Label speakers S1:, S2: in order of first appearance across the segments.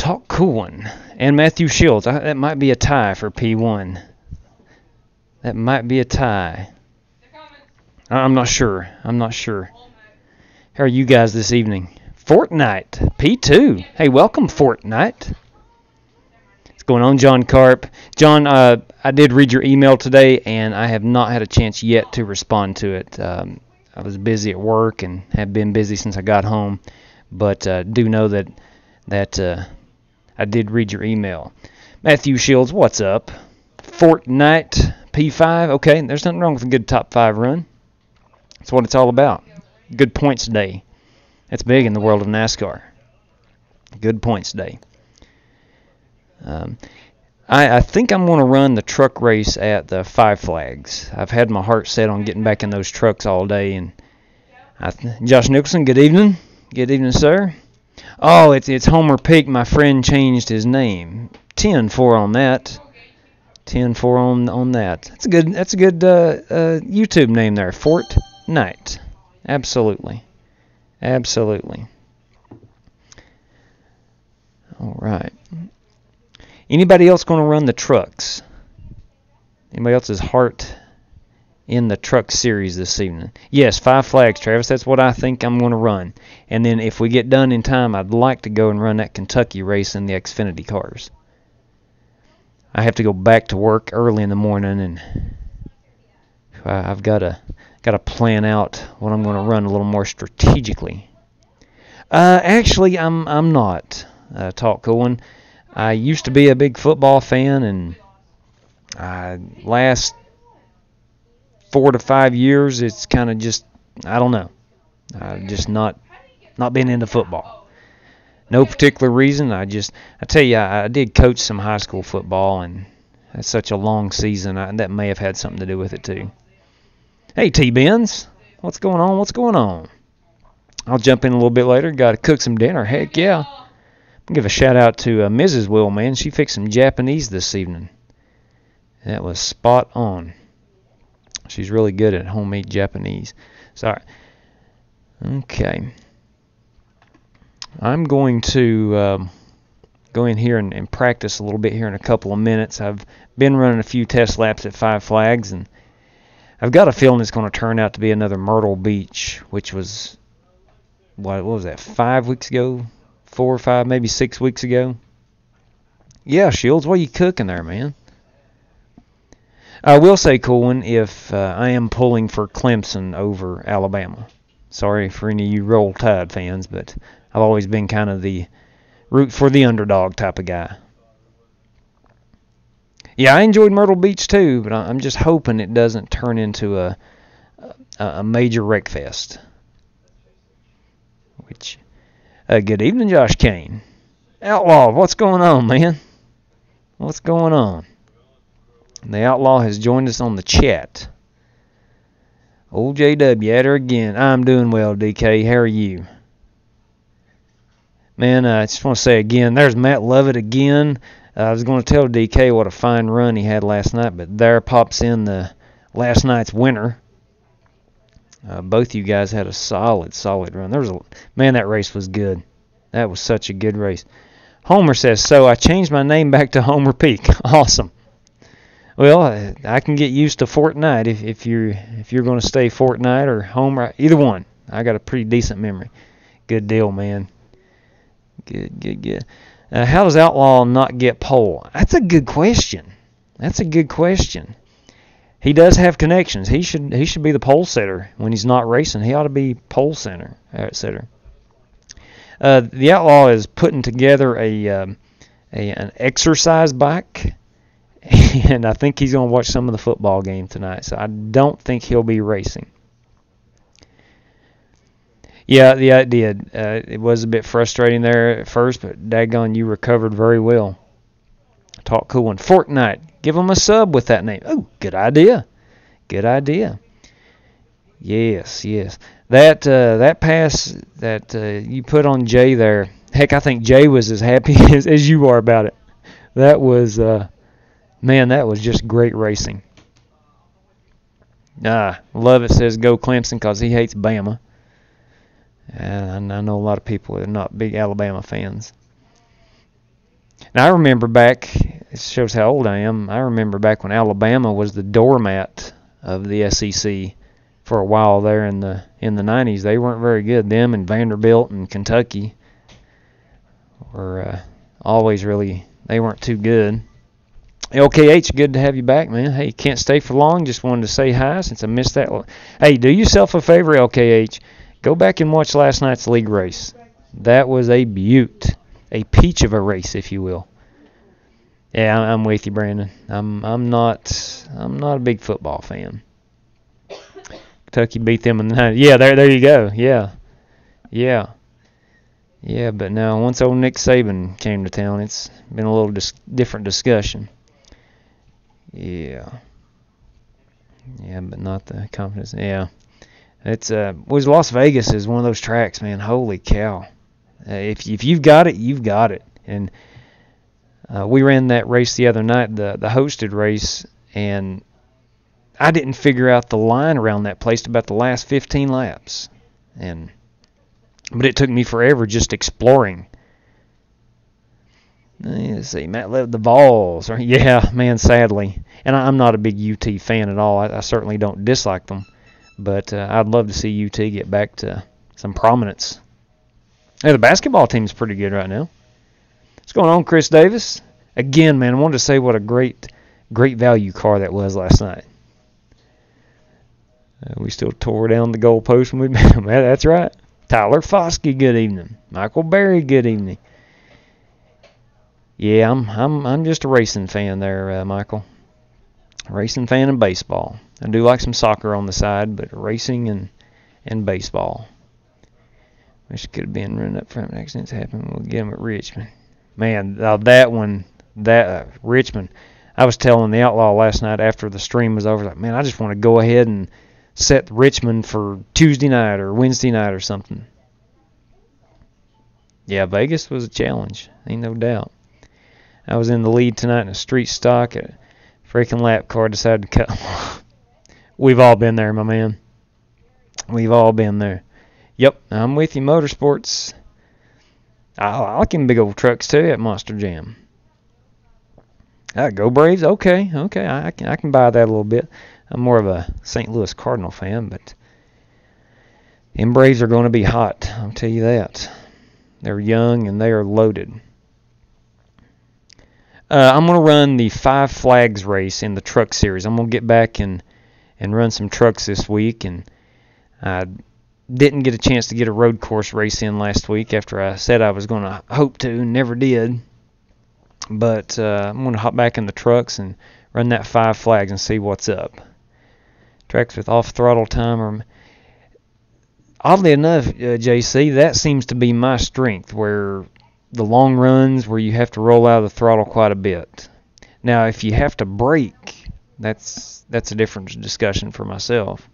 S1: Talk Coolin and Matthew Shields. That might be a tie for P1. That might be a tie. I'm not sure. How are you guys this evening? Fortnite, P2. Hey, welcome, Fortnite. What's going on, John Carp? John, I did read your email today, and I have not had a chance yet to respond to it. I was busy at work and have been busy since I got home, but do know that I did read your email. Matthew Shields, what's up? Fortnite, P5. Okay, there's nothing wrong with a good top 5 run. That's what it's all about. Good points day. That's big in the world of NASCAR. Good points day. I think I'm going to run the truck race at the Five Flags. I've had my heart set on getting back in those trucks all day. And Josh Nicholson, good evening. Good evening, sir. Oh, it's Homer Peak. My friend changed his name. 10-4 on that. 10-4 on that. That's a good YouTube name there. Fortnite. Absolutely. All right. Anybody else going to run the trucks? Anybody else's heart in the truck series this evening? Yes, Five Flags, Travis. That's what I think I'm going to run. And then if we get done in time, I'd like to go and run that Kentucky race in the Xfinity cars. I have to go back to work early in the morning, and I've got to plan out what I'm going to run a little more strategically. Actually, I'm not. Talk Coolin. I used to be a big football fan, and last 4 to 5 years, it's kind of just, I don't know, just not been into football. No particular reason. I tell you, I did coach some high school football, and it's such a long season. That may have had something to do with it too. Hey, T-Benz, what's going on? I'll jump in a little bit later. Got to cook some dinner. Heck yeah. I'll give a shout out to Mrs. Will, man. She fixed some Japanese this evening. That was spot on. She's really good at homemade Japanese. Sorry. Okay. I'm going to go in here and practice a little bit here in a couple of minutes. I've been running a few test laps at Five Flags, and I've got a feeling it's going to turn out to be another Myrtle Beach, which was, what was that, 5 weeks ago? 4 or 5, maybe 6 weeks ago. Yeah, Shields, what are you cooking there, man? I will say, Coolin, if I am pulling for Clemson over Alabama. Sorry for any of you Roll Tide fans, but I've always been kind of the root for the underdog type of guy. Yeah, I enjoyed Myrtle Beach too, but I'm just hoping it doesn't turn into a major wreck fest. Which, good evening, Josh Kane. Outlaw, what's going on, man? What's going on? The Outlaw has joined us on the chat. Old JW at her again. I'm doing well, DK. How are you? Man, I just want to say again, there's Matt Lovett again. I was going to tell DK what a fine run he had last night, but there pops in the last night's winner. Both you guys had a solid run. That race was good. That was such a good race. Homer says, so I changed my name back to Homer Peak. Awesome. Well, I can get used to Fortnite if you're going to stay Fortnite or Homer, either one. I got a pretty decent memory. Good deal, man. Good. How does Outlaw not get pole? That's a good question. He does have connections. He should be the pole setter when he's not racing. He ought to be pole setter. The Outlaw is putting together an exercise bike, and I think he's going to watch some of the football game tonight. So I don't think he'll be racing. Yeah, it did. It was a bit frustrating there at first, but daggone, you recovered very well. Talk Coolin. Fortnite. Give him a sub with that name. Oh, good idea. Yes. That pass that you put on Jay there, heck, I think Jay was as happy as you are about it. That was, that was just great racing. Lovett says go Clemson because he hates Bama. And I know a lot of people that are not big Alabama fans. Now, I remember back, it shows how old I am, I remember back when Alabama was the doormat of the SEC for a while there in the 90s. They weren't very good. Them and Vanderbilt and Kentucky were always really, they weren't too good. LKH, good to have you back, man. Hey, can't stay for long. Just wanted to say hi since I missed that. Hey, do yourself a favor, LKH. Go back and watch last night's league race. That was a beaut. A peach of a race, if you will. Yeah, I'm with you, Brandon. I'm not a big football fan. Kentucky beat them in the 90s. Yeah, there you go. Yeah, but now once old Nick Saban came to town, it's been a little different discussion. Yeah, but not the confidence. Yeah, it's was Las Vegas is one of those tracks, man. Holy cow! If you've got it, you've got it. And we ran that race the other night, the hosted race, and I didn't figure out the line around that place about the last 15 laps, but it took me forever just exploring. Let's see, Matt led the Vols. Yeah, man, sadly. And I'm not a big UT fan at all. I certainly don't dislike them. But I'd love to see UT get back to some prominence. Hey, the basketball team's pretty good right now. What's going on, Chris Davis? Again, man, I wanted to say what a great value car that was last night. We still tore down the goalpost when we met him. That's right. Tyler Foskey, good evening. Michael Berry, good evening. Yeah, I'm just a racing fan there, Michael. Racing fan and baseball. I do like some soccer on the side, but racing and baseball. Wish it could have been running up front. Accidents happen. We'll get them at Richmond. Man, that Richmond. I was telling the Outlaw last night after the stream was over, like, man, I just want to go ahead and set Richmond for Tuesday night or Wednesday night or something. Yeah, Vegas was a challenge. Ain't no doubt. I was in the lead tonight in a street stock. A freaking lap car decided to cut. We've all been there, my man. We've all been there. Yep, I'm with you, Motorsports. I like them big old trucks, too, at Monster Jam. Go Braves? Okay. I can buy that a little bit. I'm more of a St. Louis Cardinal fan, but them Braves are going to be hot. I'll tell you that. They're young and they are loaded. I'm going to run the Five Flags race in the truck series. I'm going to get back and run some trucks this week. And I didn't get a chance to get a road course race in last week after I said I was going to hope to and never did. But I'm going to hop back in the trucks and run that Five Flags and see what's up. Tracks with off-throttle time. Oddly enough, JC, that seems to be my strength, where the long runs where you have to roll out of the throttle quite a bit. Now, if you have to brake, that's a different discussion for myself.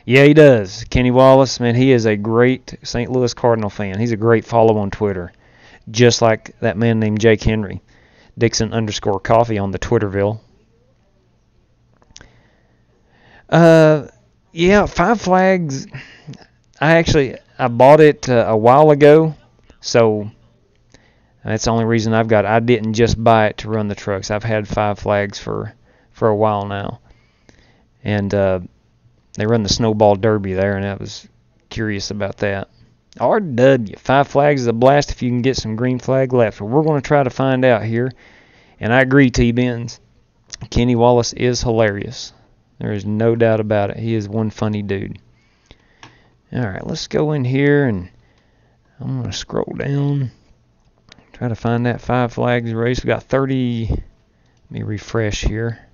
S1: Yeah, he does. Kenny Wallace, man, he is a great St. Louis Cardinal fan. He's a great follow on Twitter, just like that man named Jake Henry. Dixon_coffee on the Twitterville. Yeah, Five Flags. I bought it a while ago, so that's the only reason I've got it. I didn't just buy it to run the trucks. I've had Five Flags for a while now, and they run the Snowball Derby there, and I was curious about that. RW, Five Flags is a blast if you can get some green flag laps. But we're going to try to find out here. And I agree, T-Benz. Kenny Wallace is hilarious. There is no doubt about it. He is one funny dude. All right, let's go in here, and I'm going to scroll down. Try to find that Five Flags race. We got 30. Let me refresh here.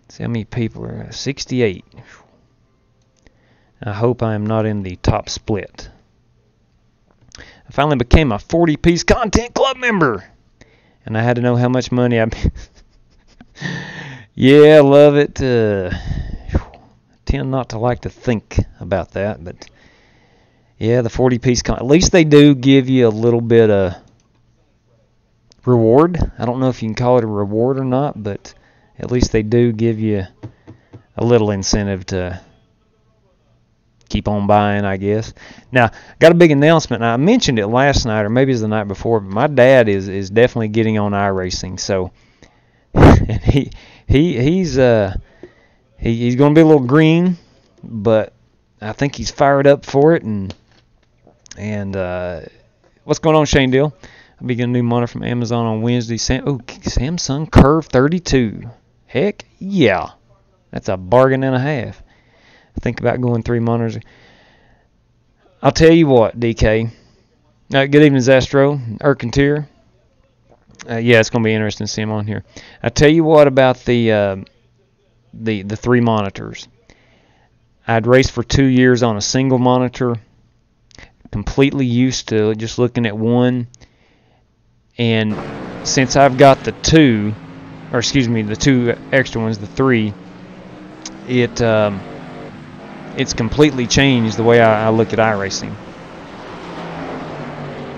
S1: See how many people are. 68. I hope I am not in the top split. I finally became a 40-piece content club member. And I had to know how much money I... Yeah, love it. Tend not to like to think about that, but... Yeah, the 40-piece at least they do give you a little bit of reward. I don't know if you can call it a reward or not, but at least they do give you a little incentive to keep on buying, I guess. Now, got a big announcement. I mentioned it last night, or maybe it was the night before, but my dad is definitely getting on iRacing. So he's going to be a little green, but I think he's fired up for it. And what's going on, Shane Dill? I'll be getting a new monitor from Amazon on Wednesday. Samsung Curve 32. Heck yeah. That's a bargain and a half. Think about going 3 monitors. I'll tell you what, DK. Good evening, Zastro. Erkintier. Yeah, it's going to be interesting to see him on here. I'll tell you what about the 3 monitors. I'd raced for 2 years on a single monitor. Completely used to just looking at one. And since I've got the 2 extra ones, the 3, it's completely changed the way I look at iRacing.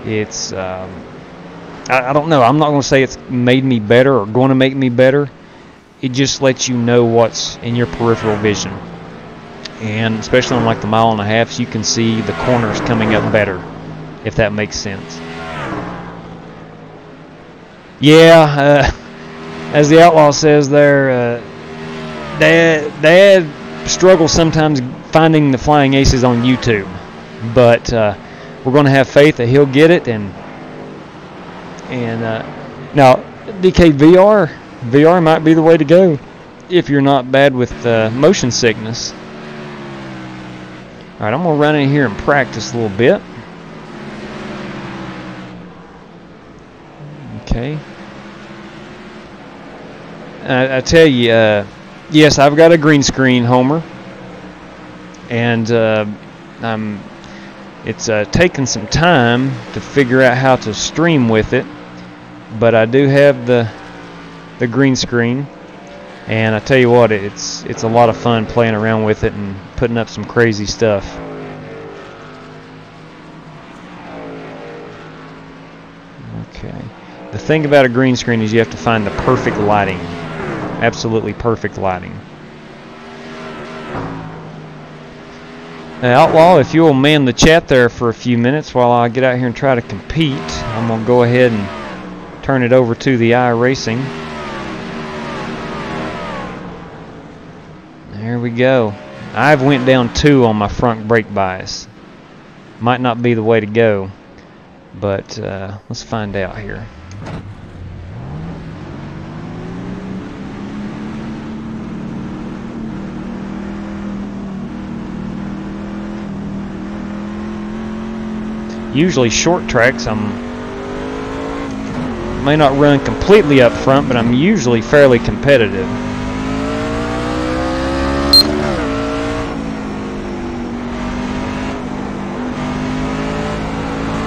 S1: It's I don't know. I'm not going to say it's made me better or going to make me better. It just lets you know what's in your peripheral vision. And especially on like the 1.5 miles, you can see the corners coming up better, if that makes sense. Yeah, as the Outlaw says there, Dad struggles sometimes finding the flying aces on YouTube, but we're going to have faith that he'll get it. And now DK VR might be the way to go if you're not bad with motion sickness. All right, I'm going to run in here and practice a little bit. Okay. I tell you, yes, I've got a green screen, Homer, and it's taken some time to figure out how to stream with it, but I do have the green screen, and I tell you what, it's a lot of fun playing around with it and putting up some crazy stuff. Okay. The thing about a green screen is you have to find the perfect lighting. Absolutely perfect lighting. Now, Outlaw, if you'll man the chat there for a few minutes while I get out here and try to compete, I'm going to go ahead and turn it over to the iRacing. There we go. I've went down 2 on my front brake bias. Might not be the way to go, but let's find out here. Usually short tracks, may not run completely up front, but I'm usually fairly competitive.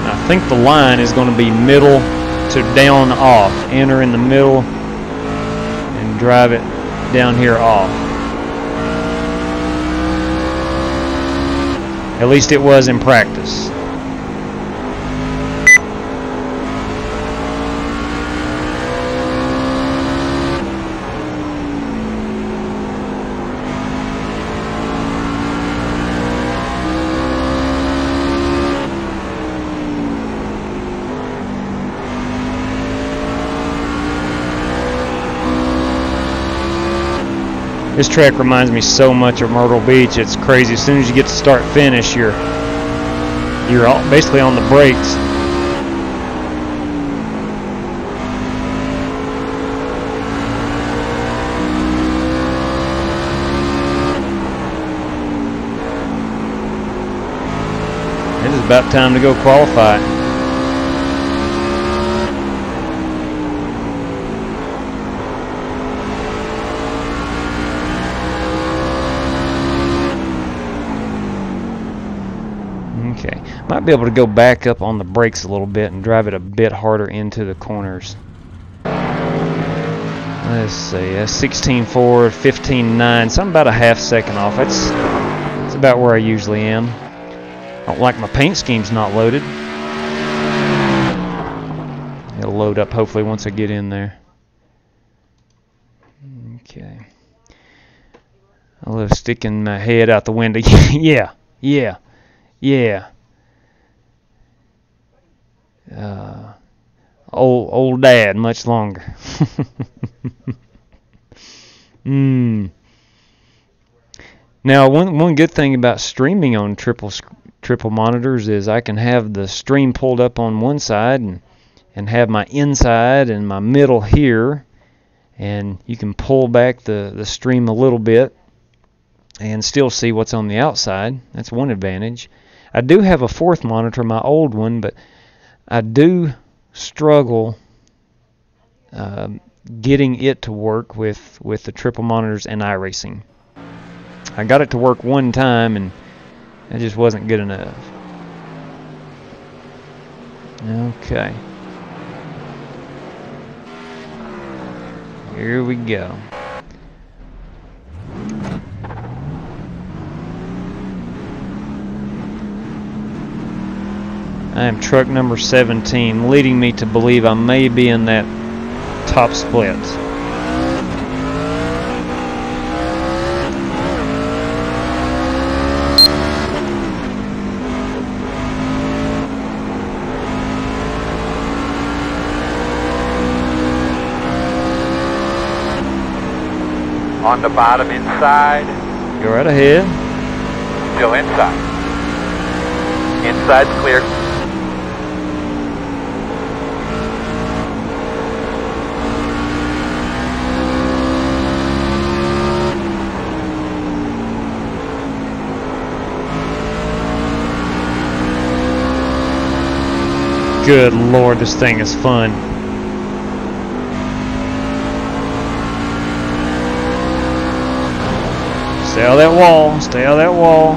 S1: I think the line is going to be middle to down off. Enter in the middle and drive it down here off. At least it was in practice. This track reminds me so much of Myrtle Beach. It's crazy. As soon as you get to start finish, you're basically on the brakes. It is about time to go qualify. Okay, might be able to go back up on the brakes a little bit and drive it a bit harder into the corners. Let's see, 16.4, 15.9, something about a half second off. That's about where I usually am. I don't like my paint scheme's not loaded. It'll load up hopefully once I get in there. Okay. I love sticking my head out the window. Yeah. Yeah. Yeah. Old dad, much longer. Now, one good thing about streaming on triple monitors is I can have the stream pulled up on one side and have my inside and my middle here, and you can pull back the stream a little bit and still see what's on the outside. That's one advantage. I do have a fourth monitor, my old one, but I do struggle getting it to work with the triple monitors and iRacing. I got it to work one time, and it just wasn't good enough. Okay. Here we go. I am truck number 17, leading me to believe I may be in that top split.
S2: On the bottom inside.
S1: Go right ahead.
S2: Still inside. Inside's clear.
S1: Good Lord, this thing is fun. Stay out of that wall. Stay out of that wall.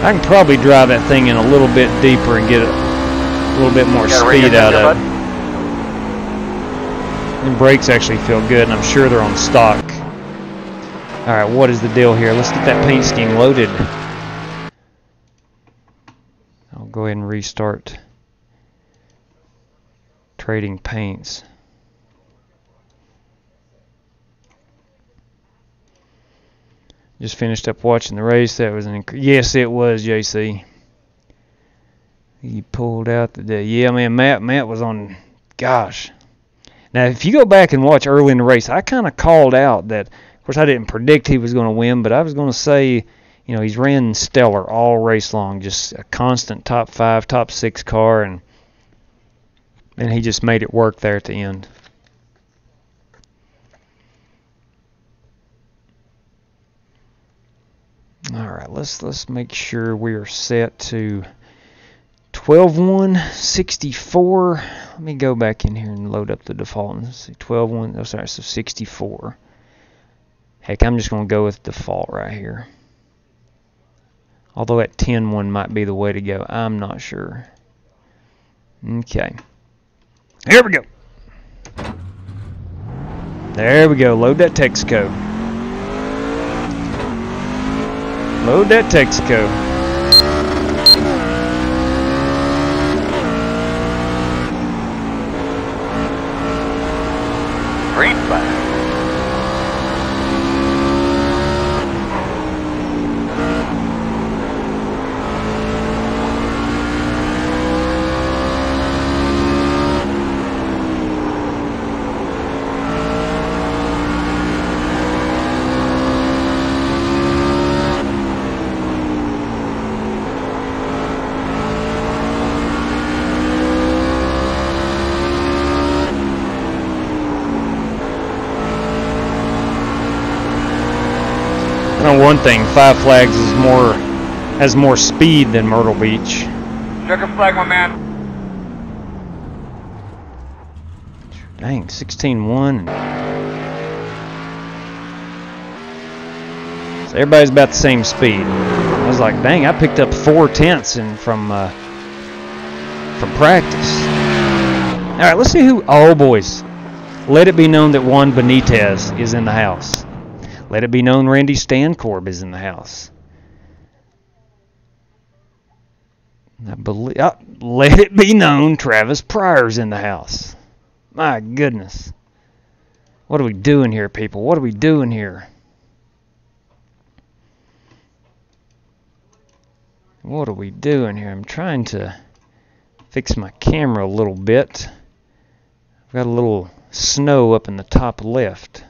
S1: I can probably drive that thing in a little bit deeper and get a little bit more speed out of it. And brakes actually feel good, and I'm sure they're on stock. Alright, what is the deal here? Let's get that paint scheme loaded. I'll go ahead and restart trading paints. Just finished up watching the race. That was yes, it was, JC. He pulled out the day. Yeah, man, Matt was on. Gosh. Now, if you go back and watch early in the race, I kind of called out that. Of course, I didn't predict he was going to win, but I was going to say, you know, he's ran stellar all race long, just a constant top 5, top 6 car, and he just made it work there at the end. All right, let's make sure we are set to 12.164. Let me go back in here and load up the default. Let's see, 12.1. Oh, sorry, so 64. Heck, I'm just going to go with default right here. Although at 10.1 might be the way to go. I'm not sure. Okay. Here we go. There we go. Load that text code. Load that text code.
S2: Green flag.
S1: One thing, Five Flags has more speed than Myrtle Beach.
S2: Checker flag, my man.
S1: Dang, 16.1. So everybody's about the same speed. I was like, dang, I picked up 4/10 from practice. All right, let's see who. Oh, boys. Let it be known that Juan Benitez is in the house. Let it be known Randy Stancorb is in the house. I believe. Let it be known, Travis Pryor's in the house. My goodness. What are we doing here, people? What are we doing here? What are we doing here? I'm trying to fix my camera a little bit. I've got a little snow up in the top left.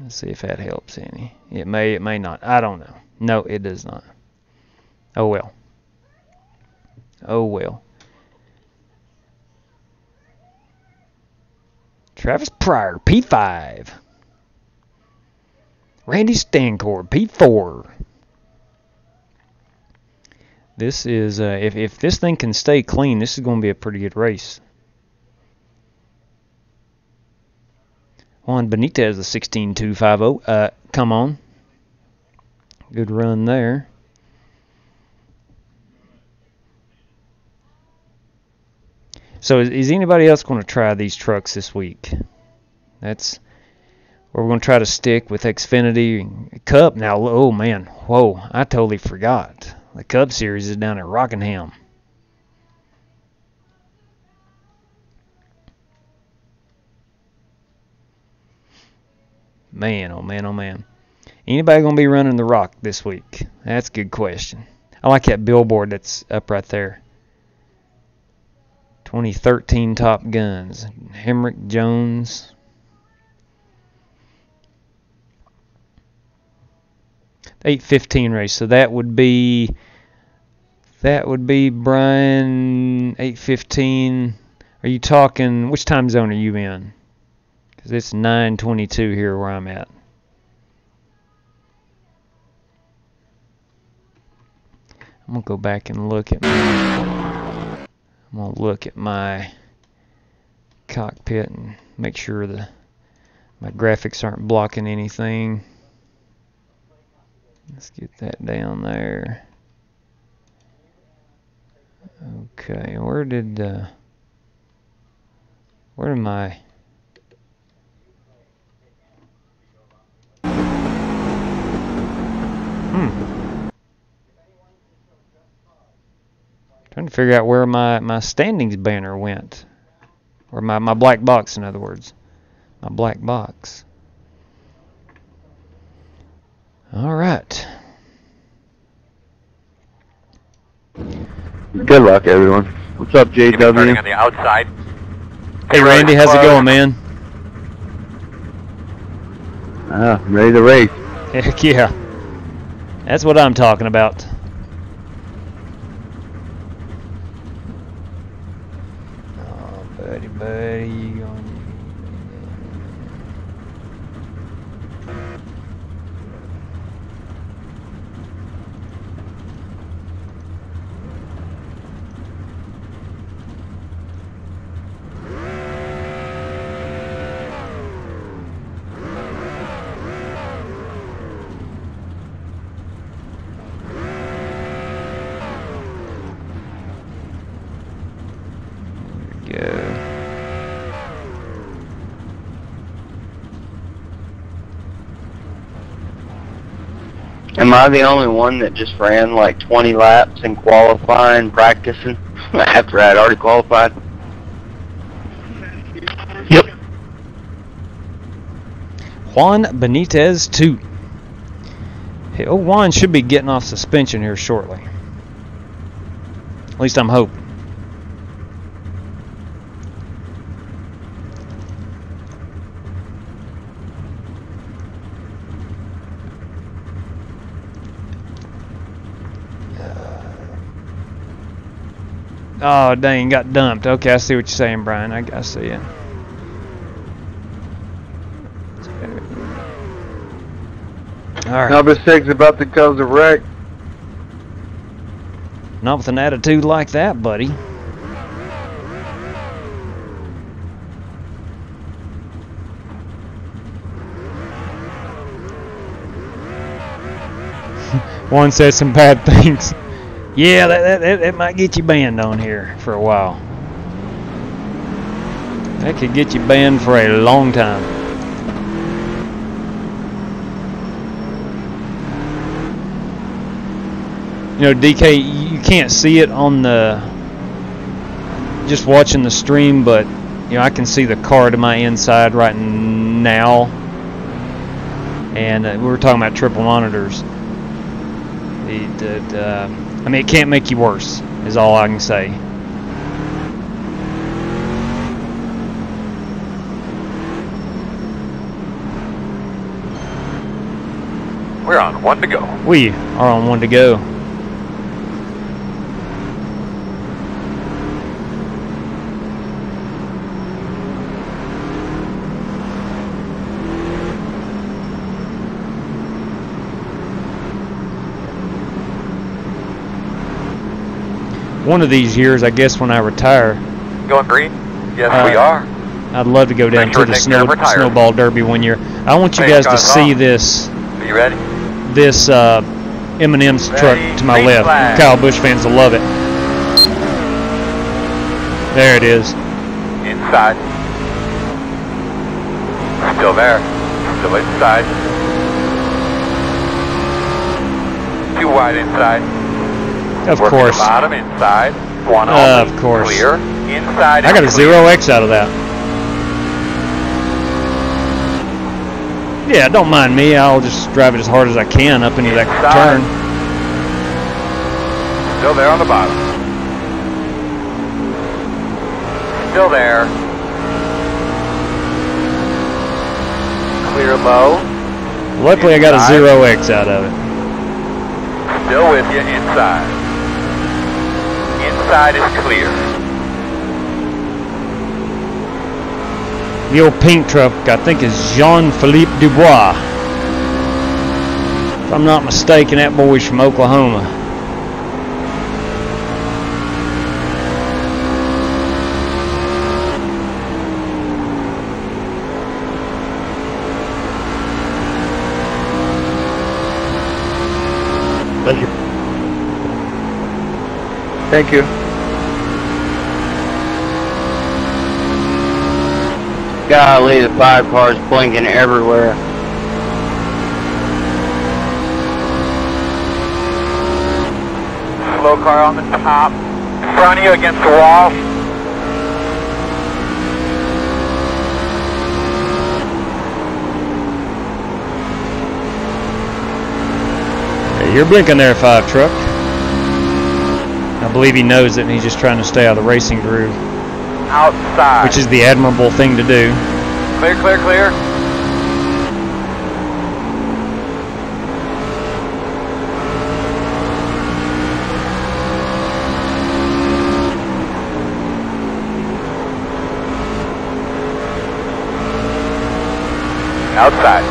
S1: Let's see if that helps any. It may not. I don't know. No, it does not. Oh well. Oh well. Travis Pryor, P5. Randy Stancord, P4. This is, if this thing can stay clean, this is going to be a pretty good race. Juan Benitez, the 16.250. Come on. Good run there. So is anybody else going to try these trucks this week? That's where we're going to try to stick with Xfinity Cup. Now, oh man, whoa, I totally forgot. The Cup Series is down at Rockingham. Man, oh man, oh man. Anybody going to be running the Rock this week? That's a good question. I like that billboard that's up right there. 2013 Top Guns. Hemrick Jones. .815 race. So that would be Brian, 8:15. Are you talking, which time zone are you in? Because it's 9:22 here where I'm at. I'm gonna go back and look at my cockpit and make sure my graphics aren't blocking anything. Let's get that down there. Okay, where did my trying to figure out where my standings banner went. Or my black box, in other words. My black box. All right.
S3: Good luck, everyone. What's up, JW?
S2: Turning on the outside.
S1: Hey, Randy, how's it going, man?
S3: Ready to race.
S1: Heck yeah. That's what I'm talking about. Oh, buddy, you going...
S3: Am I the only one that just ran like 20 laps in qualifying, practicing, after I had already qualified? Yep.
S1: Juan Benitez 2. Hey, Juan should be getting off suspension here shortly. At least I'm hoping. Oh, dang, got dumped. Okay, I see what you're saying, Brian. I see it. All right.
S3: Number 6 about to cause a wreck.
S1: Not with an attitude like that, buddy. One said some bad things. Yeah, that might get you banned on here for a while. That could get you banned for a long time. You know, DK, you can't see it on the just watching the stream, but you know, I can see the car to my inside right now. And we were talking about triple monitors. I mean, it can't make you worse, is all I can say.
S2: We're on 1 to go.
S1: We are on 1 to go. One of these years, I guess, when I retire,
S2: Going green? Yes, we are.
S1: I'd love to go down to the snowball derby one year. I want you guys to see this.
S2: Are you ready?
S1: This M&M's truck to my left. Kyle Busch fans will love it. There it is.
S2: Inside. Still there. Still inside. Too wide inside.
S1: Of
S2: Working
S1: course.
S2: the bottom inside. One
S1: Of course.
S2: Clear. Inside.
S1: I got a
S2: clear.
S1: 0x out of that. Yeah, don't mind me. I'll just drive it as hard as I can up into that turn.
S2: Still there on the bottom. Still there. Clear low.
S1: Luckily,
S2: inside.
S1: I got a 0x out of it.
S2: Still with you inside. Inside is clear.
S1: The old pink truck, I think, is Jean-Philippe Dubois. If I'm not mistaken, that boy's from Oklahoma.
S3: Thank you. Thank you. Golly, the 5 cars blinking everywhere.
S2: Slow car on the top. In front of you against the wall.
S1: You're blinking there, 5 truck. I believe he knows it, and he's just trying to stay out of the racing groove.
S2: Outside.
S1: Which is the admirable thing to do.
S2: Clear, clear, clear. Outside.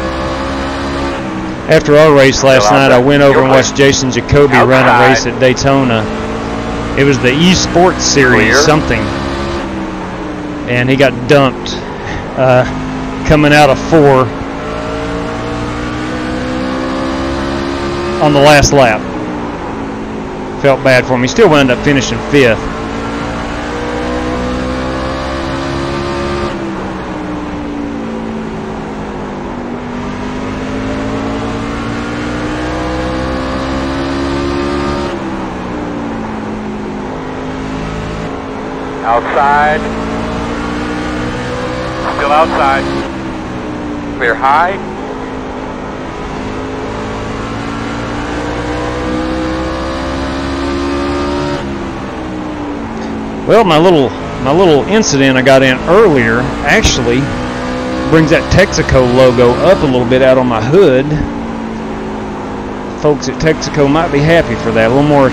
S1: After our race last night, I went over and watched Jason Jacoby run a race at Daytona. It was the eSports Series something. And he got dumped coming out of 4 on the last lap. Felt bad for him. He still wound up finishing 5th.
S2: Outside. Still outside. Clear high.
S1: Well, my little incident I got in earlier actually brings that Texaco logo up a little bit out on my hood. Folks at Texaco might be happy for that. A little more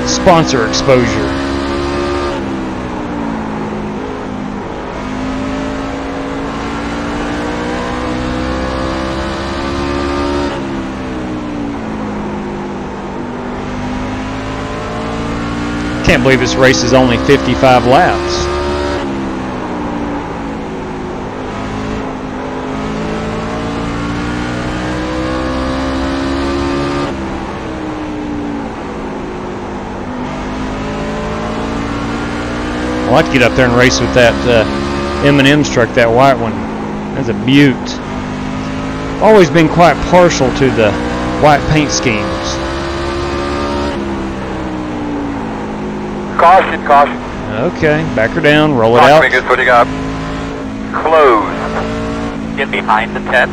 S1: sponsor exposure. Can't believe this race is only 55 laps. I'd like to get up there and race with that M&M's truck, that white one. That's a beaut. Always been quite partial to the white paint schemes.
S2: Caution, caution.
S1: Okay, back her down, roll it
S2: Caution
S1: out.
S2: fingers putting up. Closed. Get behind the 10.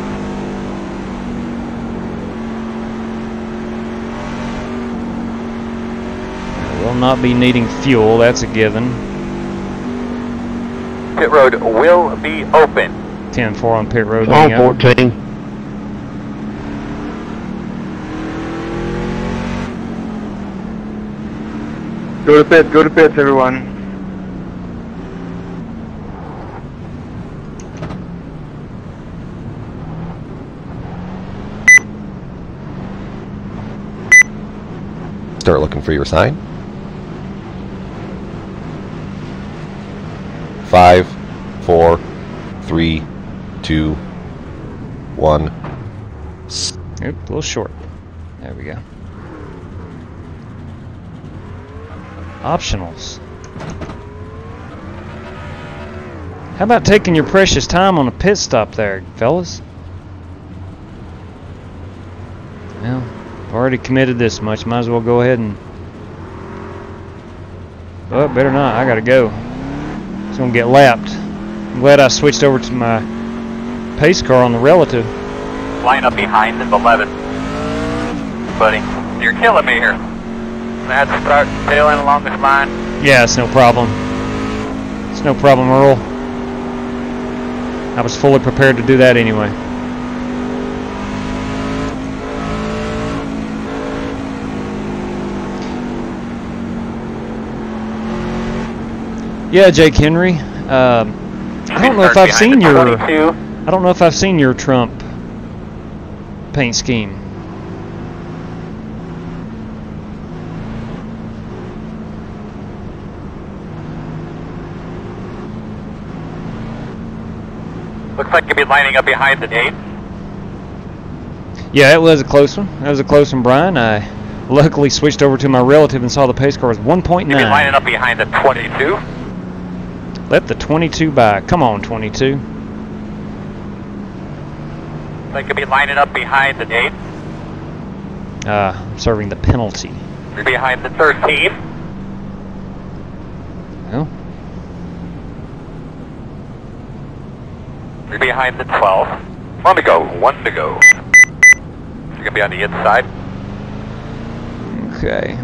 S1: Will not be needing fuel, that's a given.
S2: Pit road will be open.
S1: 10-4 on pit road.
S4: On
S1: being out.
S4: 14.
S3: Go to pits, everyone.
S5: Start looking for your sign. 5, 4, 3, 2, 1.
S1: Oop, a little short. There we go. Optionals. How about taking your precious time on a pit stop there, fellas? Well, I've already committed this much. Might as well go ahead and... Oh, better not. I gotta go. It's gonna get lapped. I'm glad I switched over to my pace car on the relative.
S2: Line up behind is 11. Buddy, you're killing me here. That's start tailing along this line.
S1: Yeah, it's no problem. It's no problem, Earl. I was fully prepared to do that anyway. Yeah, Jake Henry. I don't know if I've seen your. I don't know if I've seen your Trump paint scheme.
S2: Looks like you'll be lining up behind the 8.
S1: Yeah, it was a close one. That was a close one, Brian. I luckily switched over to my relative and saw the pace car was 1.9.
S2: You'll be lining up behind the 22.
S1: Let the 22 by. Come on, 22.
S2: Like you'll be lining up behind the 8.
S1: Serving the penalty.
S2: You're behind the 13.
S1: Well,
S2: You're behind the 12. 1 to go. 1 to go. You're gonna be on the inside.
S1: okay.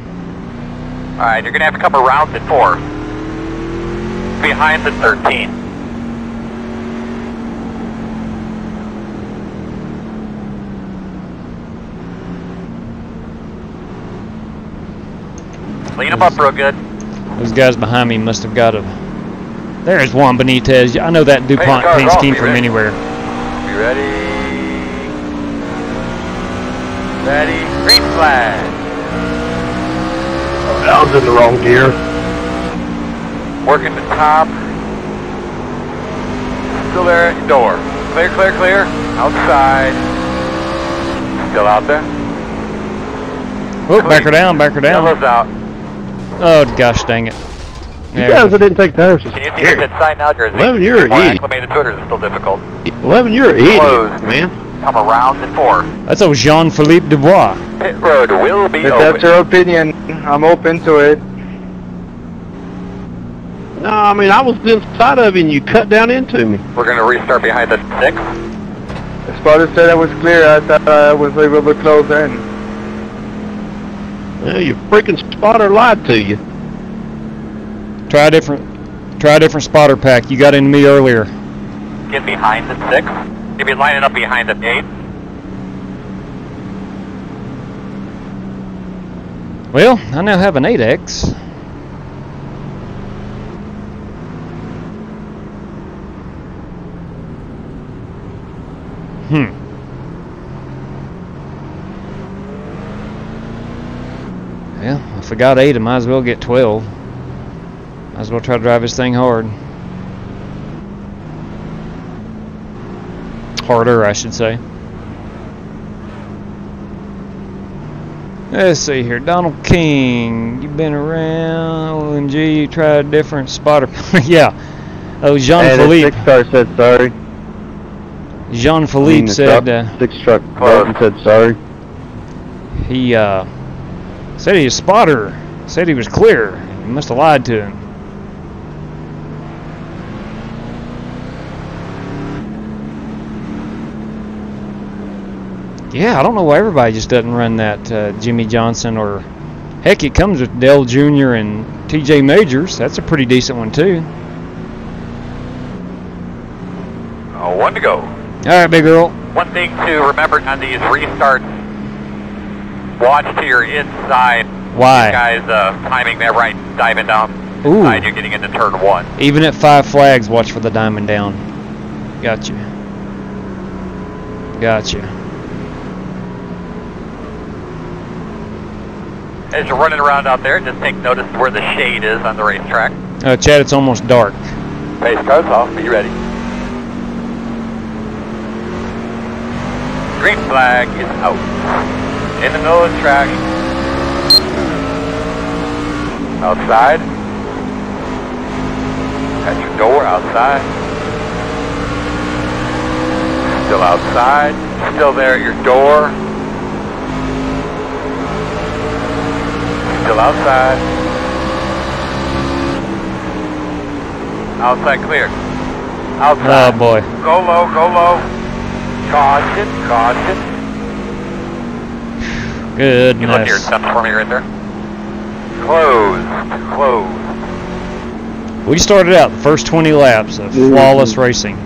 S2: Alright, you're gonna have to come around the 4. Behind the 13. Lean them up real good.
S1: Those guys behind me must have got a... There's Juan Benitez. I know that DuPont paint scheme from anywhere.
S2: Be ready. Ready. Green flag.
S4: I was in the wrong gear.
S2: Working the top. Still there at your door. Clear, clear, clear. Outside. Still out there.
S1: Oh, back her down, back her down.
S2: Yellow's out.
S1: Oh, gosh dang it.
S4: You guys that didn't take tires.
S2: Can you see that sign now, Jersey?
S4: 11, you're an
S2: More
S4: idiot.
S2: acclimated to it, or is it still difficult?
S4: 11, you're an idiot,
S2: Closed.
S4: man.
S2: Come around the 4.
S1: That's old Jean-Philippe Dubois.
S2: Pit road will be
S3: If
S2: open.
S3: that's your opinion, I'm open to it.
S4: No, I mean, I was inside of you and you cut down into me.
S2: We're going to restart behind the 6.
S3: The spotter said I was clear. I thought I was able to close in.
S4: Well, your freaking spotter lied to you.
S1: Try a different spotter pack. You got into me earlier.
S2: Get behind the 6. You'll be lining up behind the 8.
S1: Well, I now have an 8X. Well, if I got 8, I might as well get 12. Might as well try to drive this thing hard. Harder, I should say. Let's see here. Donald King, you've been around. OMG, you tried a different spotter. Yeah. Oh, Jean-Philippe.
S3: The 6-star said sorry.
S1: Jean-Philippe said...
S3: 6 truck and said sorry.
S1: he said his spotter said he was clear. You must have lied to him. Yeah, I don't know why everybody just doesn't run that Jimmy Johnson, or heck, it comes with Dale Jr. and TJ Majors. That's a pretty decent one too.
S2: Oh, 1 to go.
S1: All right, big girl.
S2: One thing to remember on these restarts, watch to your inside.
S1: Why?
S2: You guys timing that right, diving down.
S1: Ooh.
S2: Inside, you're getting into turn 1.
S1: Even at 5 flags, watch for the diamond down. Gotcha. Gotcha.
S2: As you're running around out there, just take notice where the shade is on the racetrack.
S1: Chad, it's almost dark.
S2: Pace car's off. Be ready. Green flag is out. In the middle of the track. Outside. At your door, outside. Still outside. Still there at your door. Still outside. Outside clear. Outside.
S1: Oh boy.
S2: Go low, go low. Caution, caution.
S1: Goodness.
S2: You look at your steps for me right there. Closed, closed.
S1: We started out the first 20 laps of flawless racing.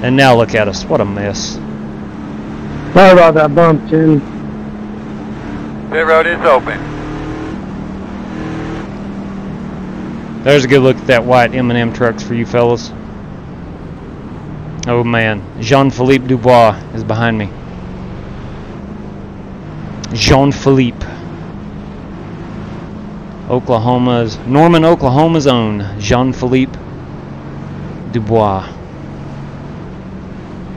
S1: And now look at us. What a mess.
S4: Sorry about that bump, Tim.
S2: Pit road is open.
S1: There's a good look at that white M&M trucks for you fellas. Oh man, Jean-Philippe Dubois is behind me. Jean-Philippe. Norman, Oklahoma's own Jean-Philippe Dubois.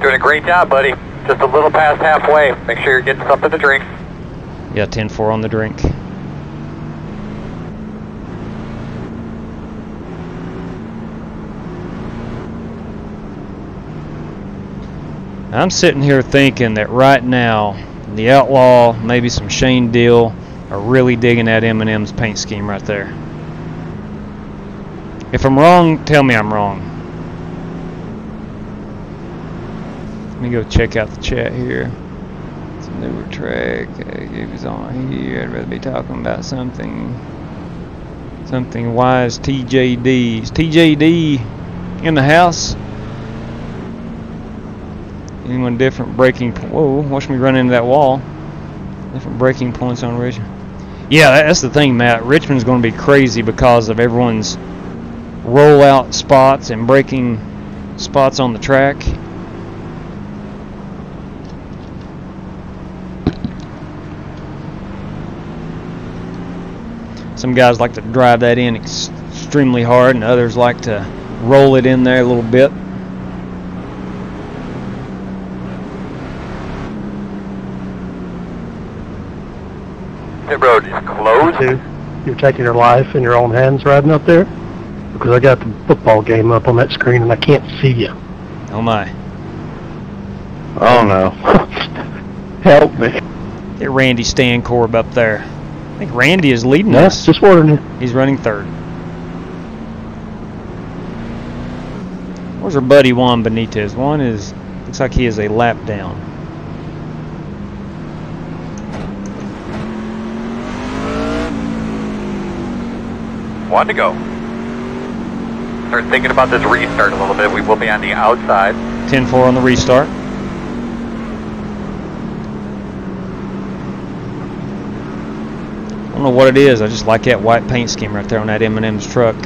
S2: Doing a great job, buddy. Just a little past halfway. Make sure you're getting something to drink.
S1: Yeah, 10-4 on the drink. I'm sitting here thinking that right now, the Outlaw, maybe some Shane Deal, are really digging that M&M's paint scheme right there. If I'm wrong, tell me I'm wrong. Let me go check out the chat here. It's a newer track. It was on here. I'd rather be talking about something wise. TJD. Is TJD in the house? Anyone different braking? Whoa! Watch me run into that wall. Different braking points on Richmond. Yeah, that's the thing, Matt. Richmond's going to be crazy because of everyone's rollout spots and braking spots on the track. Some guys like to drive that in extremely hard, and others like to roll it in there a little bit.
S2: Pit road is closed.
S4: Dude, you're taking your life in your own hands riding up there? Because I got the football game up on that screen and I can't see you.
S1: Oh my.
S3: Oh no. Help me.
S1: Get Randy Stancorb up there. I think Randy is leading
S4: Yes,
S1: us.
S4: just wondering.
S1: He's running third. Where's our buddy Juan Benitez? Juan looks like he is a lap down.
S2: One to go. Start thinking about this restart a little bit. We will be on the outside.
S1: 10-4 on the restart. I don't know what it is. I just like that white paint scheme right there on that M&M's truck.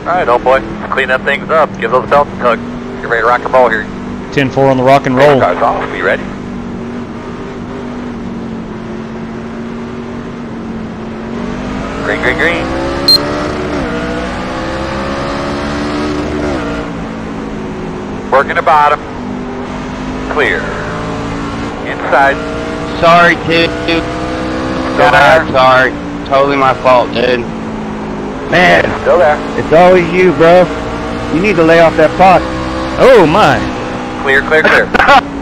S2: All right, old boy. Clean up things up. Give those belts a tug. Get ready to rock and roll here.
S1: 10-4 on the rock and roll.
S2: Cars off. Be ready. Green, green, green. Working the bottom. Clear. Inside.
S3: Sorry, dude.
S2: Still there.
S3: Sorry. Totally my fault, dude. Man,
S2: Still there.
S3: it's always you, bro. You need to lay off that pot.
S1: Oh my.
S2: Clear, clear, clear.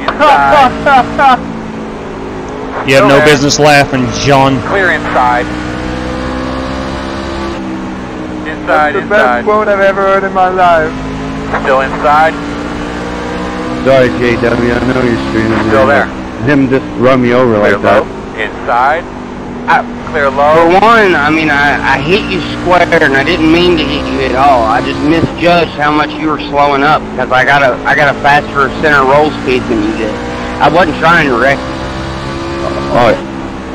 S2: Inside.
S1: You have no business laughing, Jean.
S2: Clear inside. Inside,
S6: That's the
S2: inside.
S6: best quote I've ever heard in my life.
S2: Still inside.
S3: Sorry, JW, I know you're streaming.
S2: Still there.
S3: Him just run me over
S2: Clear
S3: like
S2: low.
S3: that.
S2: Inside. Clear
S3: For
S2: low.
S3: one, I mean, I hit you square, and I didn't mean to hit you at all. I just misjudged how much you were slowing up, because I got a faster center roll speed than you did. I wasn't trying to wreck you.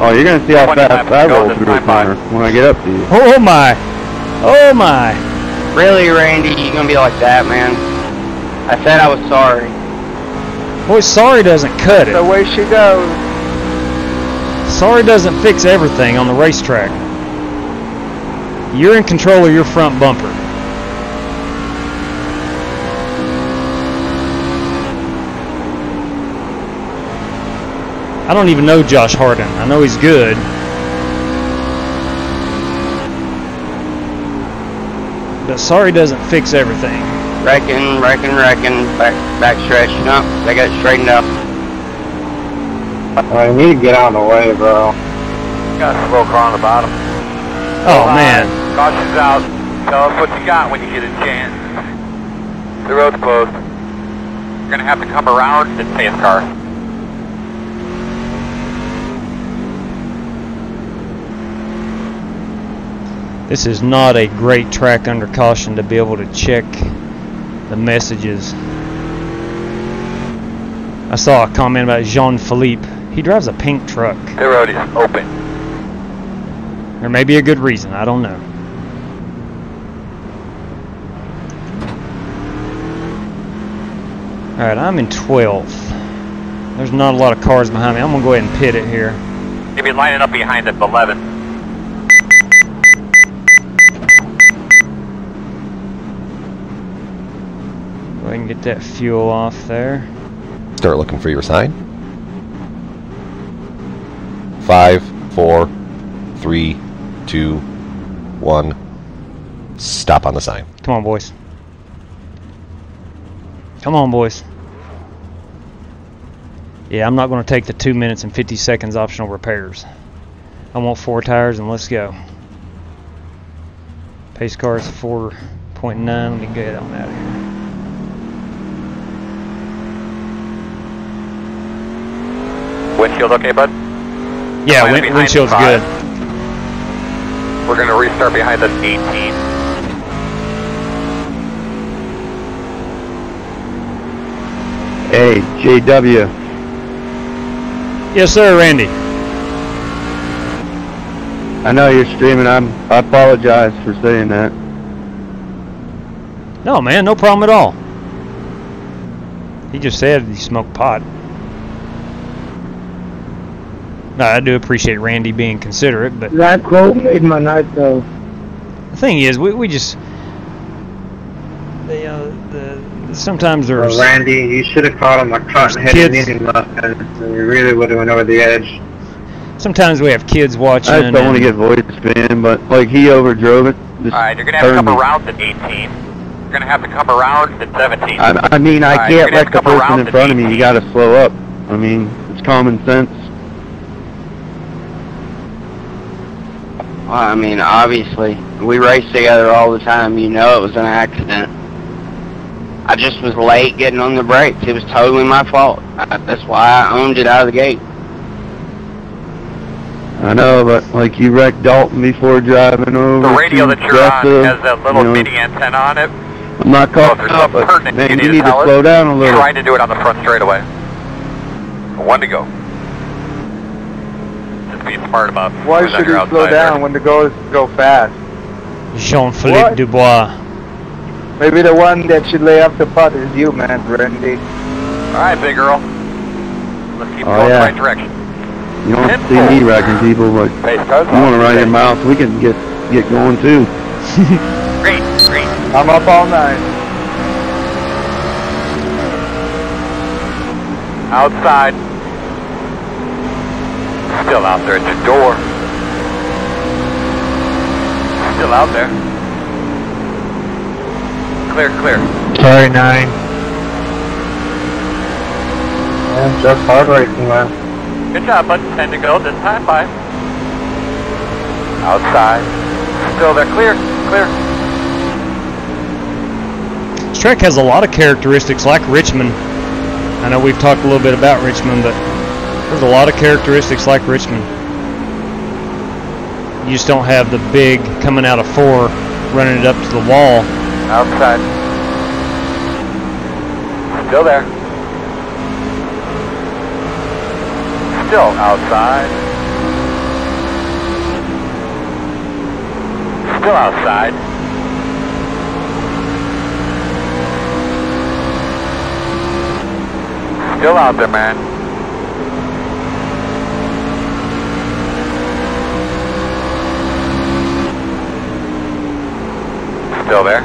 S7: Oh, you're gonna see how
S2: 20
S7: fast
S2: laps
S7: I
S2: to go
S7: roll
S2: this
S7: through the
S2: time by.
S7: corner when I get up to you.
S1: Oh my! Oh my!
S3: Really, Randy, you gonna be like that, man? I said I was sorry.
S1: Boy, sorry doesn't cut
S6: The
S1: it.
S6: way she goes.
S1: Sorry doesn't fix everything on the racetrack. You're in control of your front bumper. I don't even know Josh Harden. I know he's good. But sorry doesn't fix everything.
S3: Wrecking, back stretch. No, they got it straightened out.
S7: I need to get out of the way, bro.
S2: Got a slow car on the bottom.
S1: Oh man.
S2: Caution's out. Tell us what you got when you get a chance. The road's closed. You're gonna have to come around the pace car.
S1: This is not a great track under caution to be able to check the messages. I saw a comment about Jean-Philippe. He drives a pink truck.
S2: The road is open.
S1: There may be a good reason, I don't know. Alright, I'm in 12th. There's not a lot of cars behind me. I'm going to go ahead and pit it here.
S2: You'll be lining up behind at 11.
S1: Go ahead and get that fuel off there.
S5: Start looking for your sign. 5, 4, 3, 2, 1. Stop on the sign.
S1: Come on, boys. Come on, boys. Yeah, I'm not going to take the 2 minutes and 50 seconds optional repairs. I want 4 tires and let's go. Pace car is 4.9. Let me get on out of here.
S2: Windshield okay, bud?
S1: Yeah,
S2: Behind behind
S1: windshield's
S2: 5.
S1: good.
S2: We're gonna restart behind us 18.
S7: Hey, JW.
S1: Yes, sir, Randy.
S7: I know you're streaming. I apologize for saying that.
S1: No, man, no problem at all. He just said he smoked pot. No, I do appreciate Randy being considerate, but
S6: That quote made my night, though.
S1: the thing is, we just, sometimes there's
S7: Randy, you should have caught him like cotton headed
S1: kids.
S7: Indian muffin. You really would have went over the edge.
S1: Sometimes we have kids watching.
S7: I just don't want to get voice spin, but like he overdrove it.
S2: Alright, you're gonna have to come around at 18. You're gonna have to come around at 17.
S7: I mean, I
S2: Alright, you're
S7: can't
S2: gonna
S7: let
S2: have
S7: the
S2: to come
S7: person
S2: around
S7: in
S2: at
S7: front of me.
S2: 18.
S7: You got to slow up. I mean, it's common sense.
S3: Well, I mean, obviously, we race together all the time. You know it was an accident. I just was late getting on the brakes. It was totally my fault. That's why I owned it out of the gate.
S7: I know, but like you wrecked Dalton before driving over.
S2: The radio
S7: too
S2: that you're on
S7: aggressive,
S2: has that little
S7: you know.
S2: mini antenna on it.
S7: I'm not
S2: So if
S7: caught
S2: there's
S7: up,
S2: something
S7: but
S2: pertinent
S7: man,
S2: you
S7: you
S2: need
S7: need
S2: to
S7: to
S2: tell us,
S7: slow down a little.
S2: try to do it on the front straightaway. 1 to go. Just be smart about
S6: Why
S2: when
S6: should
S2: you're
S6: he slow
S2: outside
S6: down
S2: there.
S6: when the goes go fast?
S1: Jean-Philippe
S6: What?
S1: Dubois.
S6: Maybe the one that should lay up the putt is you, man, Randy.
S2: Alright, big girl. Let's keep
S7: Oh,
S2: going
S7: yeah.
S2: the right direction.
S7: You don't see me wrecking people, but
S2: Pace cars.
S7: you want to run your mouth, we can get going too.
S2: Green, green.
S6: I'm up all night.
S2: Outside. Still out there at the door. Still out there. Clear, clear.
S7: Sorry, 9. Yeah, just hard racing, man.
S2: Good job, bud. 10 to go. This time, 5. Outside. Still there. Clear. Clear.
S1: This track has a lot of characteristics like Richmond. I know we've talked a little bit about Richmond, but there's a lot of characteristics like Richmond. You just don't have the big coming out of 4, running it up to the wall.
S2: Outside. Still there. Still outside. Still outside. Still out there, man. Still there.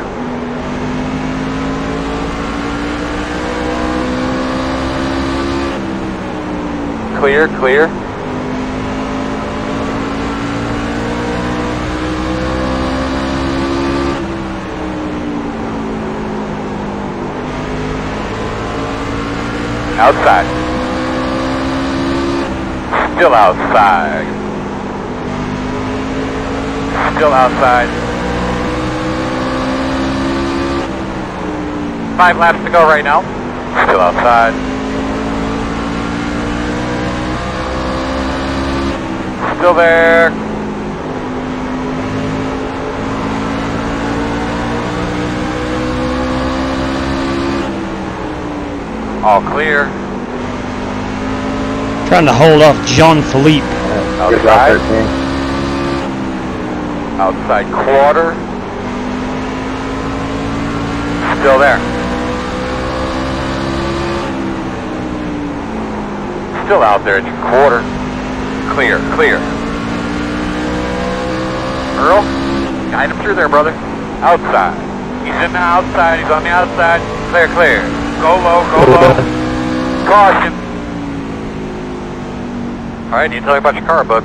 S2: Clear, clear. Outside. Still outside. Still outside. 5 laps to go right now. Still outside. Still there. All clear.
S1: Trying to hold off Jean-Philippe.
S2: Outside. Outside quarter. Still there. Still out there at your quarter. Clear, clear. Earl, guide him through there, brother. Outside. He's in the outside. He's on the outside. Clear, clear. Go low, go low. Caution. Alright, you tell me about your car, bud.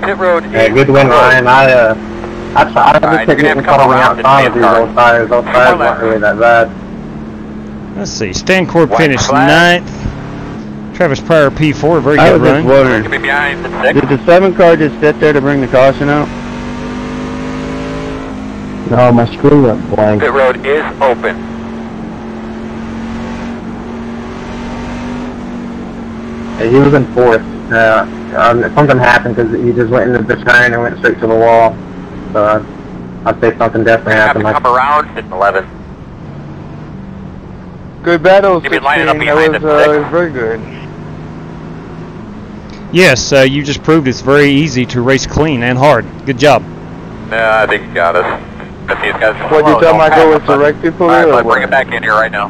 S2: Pit road.
S4: Yeah, good win, Ryan. I just kept getting caught on the outside of these old tires. Those tires weren't really that bad.
S1: Let's see. Stan Corb finished 9th. Travis Pryor P4, very
S7: I
S1: good
S7: was
S1: run.
S7: just wondering,
S2: Be behind the 6.
S7: did the 7 car just sit there to bring the caution out?
S4: No, my screen went blank.
S2: Pit road is open.
S4: He was in 4th. Something happened because he just went into the turn and went straight to the wall. So I'd say something definitely
S2: Have to
S4: happened.
S2: come around at 11.
S6: Good battle,
S2: You've been
S6: 16.
S2: lining up
S6: That
S2: behind
S6: was
S2: the 6.
S6: very good.
S1: Yes, you just proved it's very easy to race clean and hard. Good job.
S2: Yeah, I think you got us. But these guys
S6: What, you tell my girl was
S2: the
S6: direct people
S2: Alright,
S6: or
S2: bud,
S6: what?
S2: bring it back in here right now.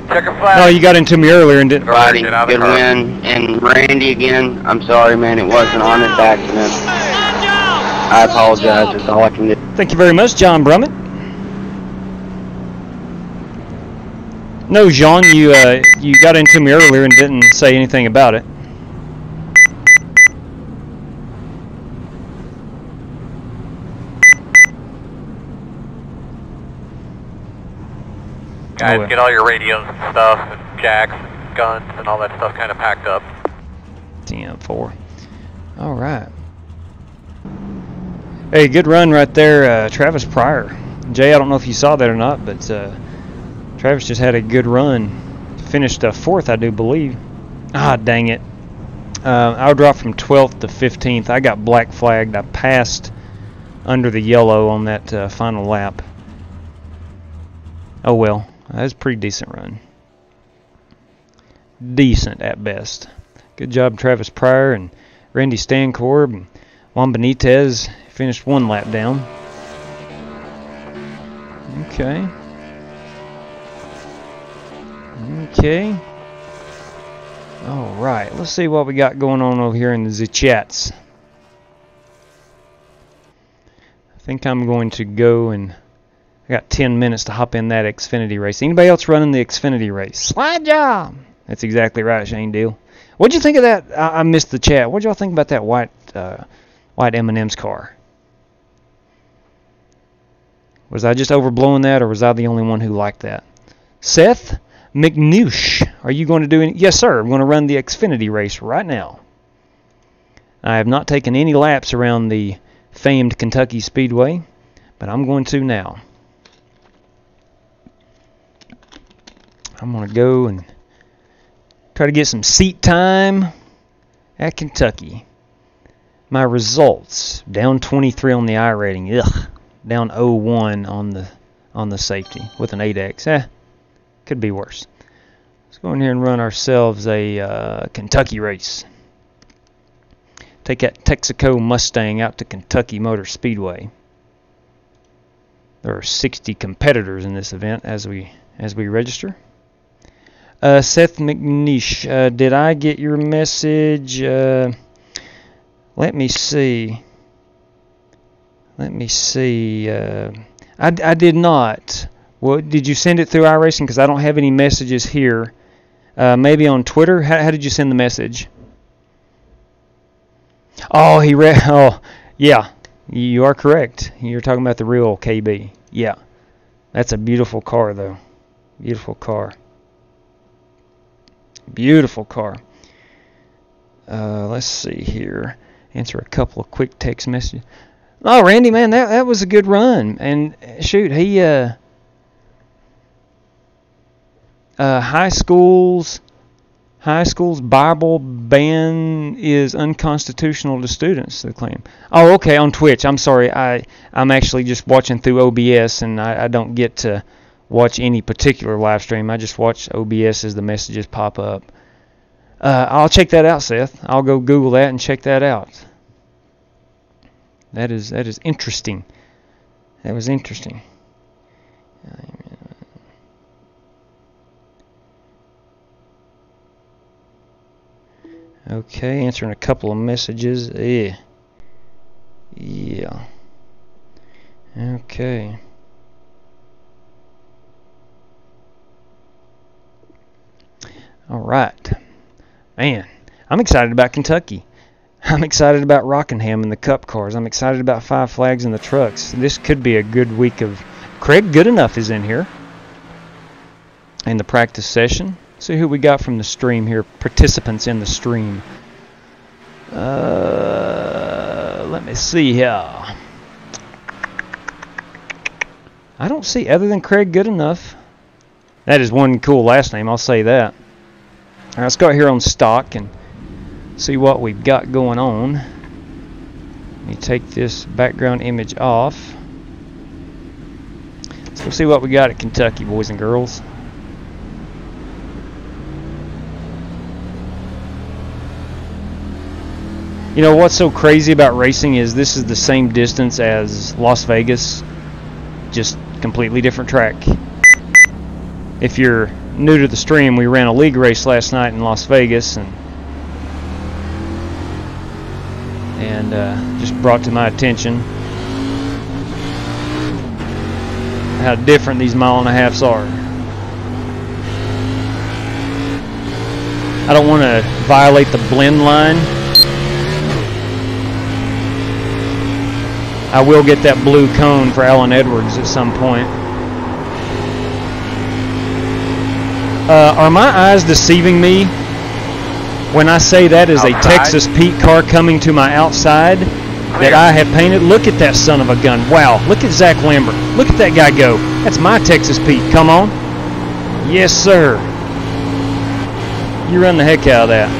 S2: Check a flag.
S1: No, you got into me earlier and didn't.
S3: Everybody,
S2: Get out of the
S3: good
S2: car.
S3: win. And Randy again, I'm sorry, man, it was an honest accident. I apologize, that's all I can do.
S1: Thank you very much, John Brummett. No, Jean, you got into me earlier and didn't say anything about it.
S2: Guys,
S1: Oh, well.
S2: get all your radios and stuff, and jacks and guns and all that stuff kind of packed up.
S1: TM4. All right. Hey, good run right there, Travis Pryor. Jay, I don't know if you saw that or not, but Travis just had a good run. Finished 4th, I do believe. Ah, dang it. I dropped from 12th to 15th. I got black flagged. I passed under the yellow on that final lap. Oh well, that was a pretty decent run. Decent at best. Good job, Travis Pryor and Randy Stancorb and Juan Benitez. Finished 1 lap down. Okay. Okay. All right. Let's see what we got going on over here in the chats. I think I'm going to go and I got 10 minutes to hop in that Xfinity race. Anybody else running the Xfinity race? Slide job. That's exactly right, Shane Deal. What'd you think of that? I missed the chat. What'd y'all think about that white M&M's car? Was I just overblowing that, or was I the only one who liked that? Seth McNoosh, are you going to do any? Yes, sir. I'm going to run the Xfinity race right now. I have not taken any laps around the famed Kentucky Speedway, but I'm going to now. I'm going to go and try to get some seat time at Kentucky. My results, down 23 on the iRating. Ugh. Down 0-1 on the safety with an 8X. Could be worse. Let's go in here and run ourselves a Kentucky race. Take that Texaco Mustang out to Kentucky Motor Speedway. There are 60 competitors in this event as we register. Seth McNeish, did I get your message? Let me see. I did not. Well, did you send it through iRacing? Because I don't have any messages here. Maybe on Twitter? How did you send the message? Oh, oh, yeah. You are correct. You're talking about the real KB. Yeah. That's a beautiful car, though. Beautiful car. Beautiful car. Let's see here. Answer a couple of quick text messages. Oh, Randy, man, that was a good run. And shoot, he high school's Bible ban is unconstitutional to students, they claim. Oh, okay, on Twitch. I'm sorry. I'm actually just watching through OBS, and I don't get to watch any particular live stream. I just watch OBS as the messages pop up. I'll check that out, Seth. I'll go Google that and check that out. That is interesting. That was interesting. Okay, answering a couple of messages. Yeah. Okay. All right. Man, I'm excited about Kentucky. I'm excited about Rockingham and the Cup cars. I'm excited about Five Flags and the trucks. This could be a good week of... Craig Goodenough is in here. In the practice session. See who we got from the stream here. Participants in the stream. Let me see here. I don't see, other than Craig Goodenough. That is one cool last name, I'll say that. All right, let's go out here on stock and see what we've got going on. Let me take this background image off. Let's go see what we got at Kentucky, boys and girls. You know what's so crazy about racing is this is the same distance as Las Vegas, just completely different track. If you're new to the stream, we ran a league race last night in Las Vegas, and just brought to my attention how different these 1.5 miles are. I don't want to violate the blend line. I will get that blue cone for Alan Edwards at some point. Are my eyes deceiving me when I say that is outside? A Texas Pete car coming to my outside that I have painted? Look at that son of a gun. Wow, look at Zach Lambert. Look at that guy go. That's my Texas Pete. Come on. Yes, sir. You run the heck out of that.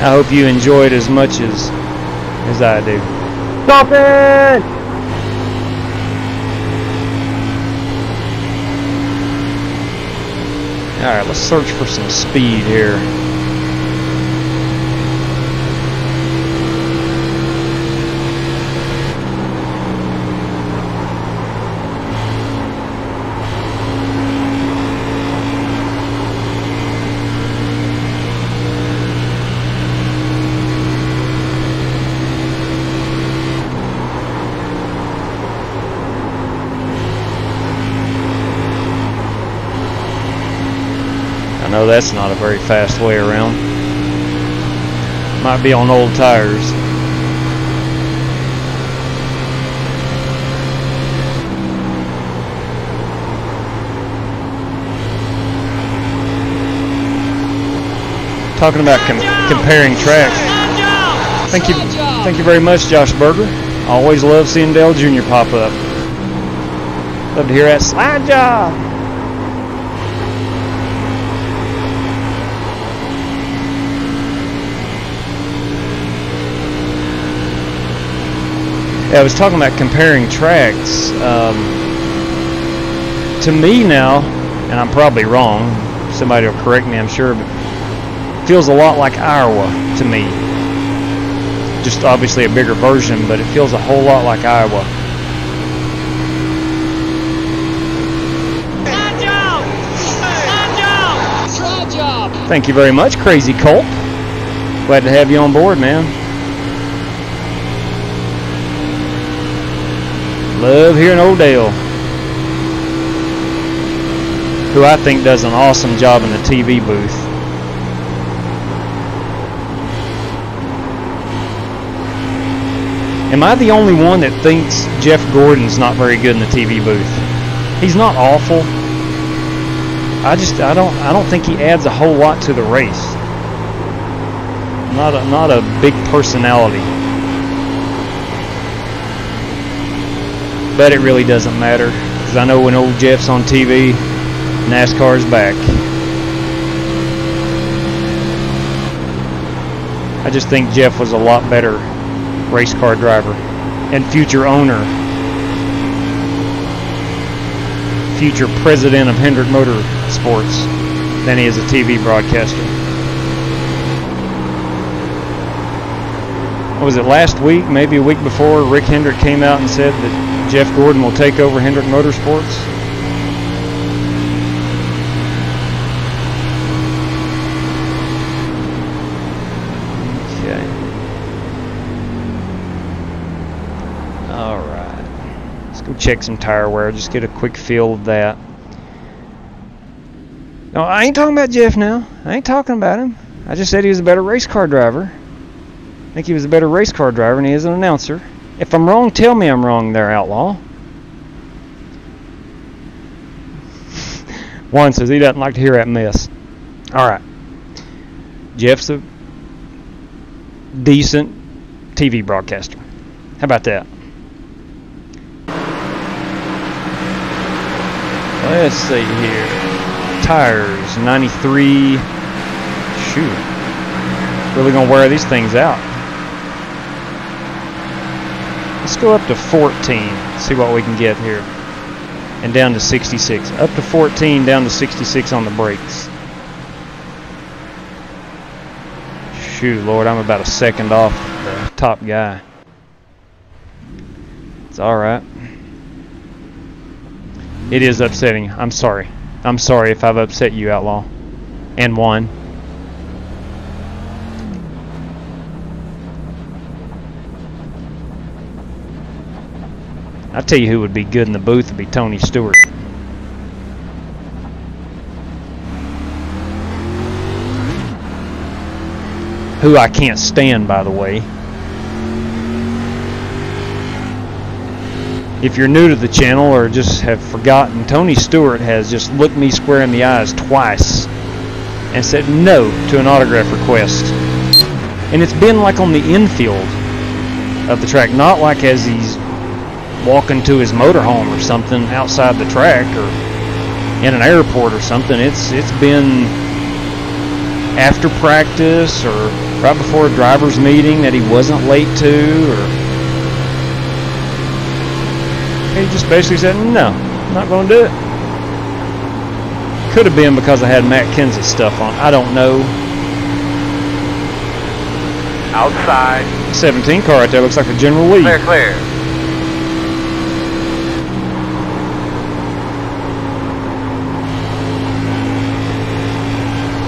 S1: I hope you enjoyed as much as I do.
S4: Stop it!
S1: Alright, let's search for some speed here. No, that's not a very fast way around. Might be on old tires. talking about comparing tracks. Thank you very much, Josh Berger. Always love seeing Dale Jr. pop up. Love to hear that slide job. Yeah, I was talking about comparing tracks. To me now, and I'm probably wrong, somebody will correct me, I'm sure, but it feels a lot like Iowa to me. Just obviously a bigger version, but it feels a whole lot like Iowa. Thank you very much, Crazy Colt. Glad to have you on board, man. Love hearing old Dale, who I think does an awesome job in the TV booth. Am I the only one that thinks Jeff Gordon's not very good in the TV booth? He's not awful. I don't think he adds a whole lot to the race. Not a big personality. But it really doesn't matter, because I know when old Jeff's on TV, NASCAR's back. I just think Jeff was a lot better race car driver and future owner, future president of Hendrick Motorsports than he is a TV broadcaster. What was it, last week, maybe a week before, Rick Hendrick came out and said that Jeff Gordon will take over Hendrick Motorsports? Okay. Alright. Let's go check some tire wear, just get a quick feel of that. No, I ain't talking about Jeff now. I ain't talking about him. I just said he was a better race car driver. I think he was a better race car driver than he is an announcer. If I'm wrong, tell me I'm wrong there, Outlaw. Juan says he doesn't like to hear that mess. Alright. Jeff's a decent TV broadcaster. How about that? Let's see here. Tires, 93. Shoot. Really gonna wear these things out. Let's go up to 14, see what we can get here. And down to 66. Up to 14, down to 66 on the brakes. Shoot, Lord, I'm about a second off the top guy. It's alright. It is upsetting. I'm sorry. I'm sorry if I've upset you, Outlaw. And Juan. I'll tell you who would be good in the booth would be Tony Stewart. Who I can't stand, by the way. If you're new to the channel or just have forgotten, Tony Stewart has just looked me square in the eyes twice and said no to an autograph request. And it's been like on the infield of the track, not like as he's walking to his motorhome or something outside the track or in an airport or something. It's been after practice or right before a driver's meeting that he wasn't late to, or he just basically said no, I'm not going to do it. Could have been because I had Matt Kenseth's stuff on, I don't know.
S2: Outside.
S1: 17 car right there, looks like a General Lee.
S2: Clear, clear.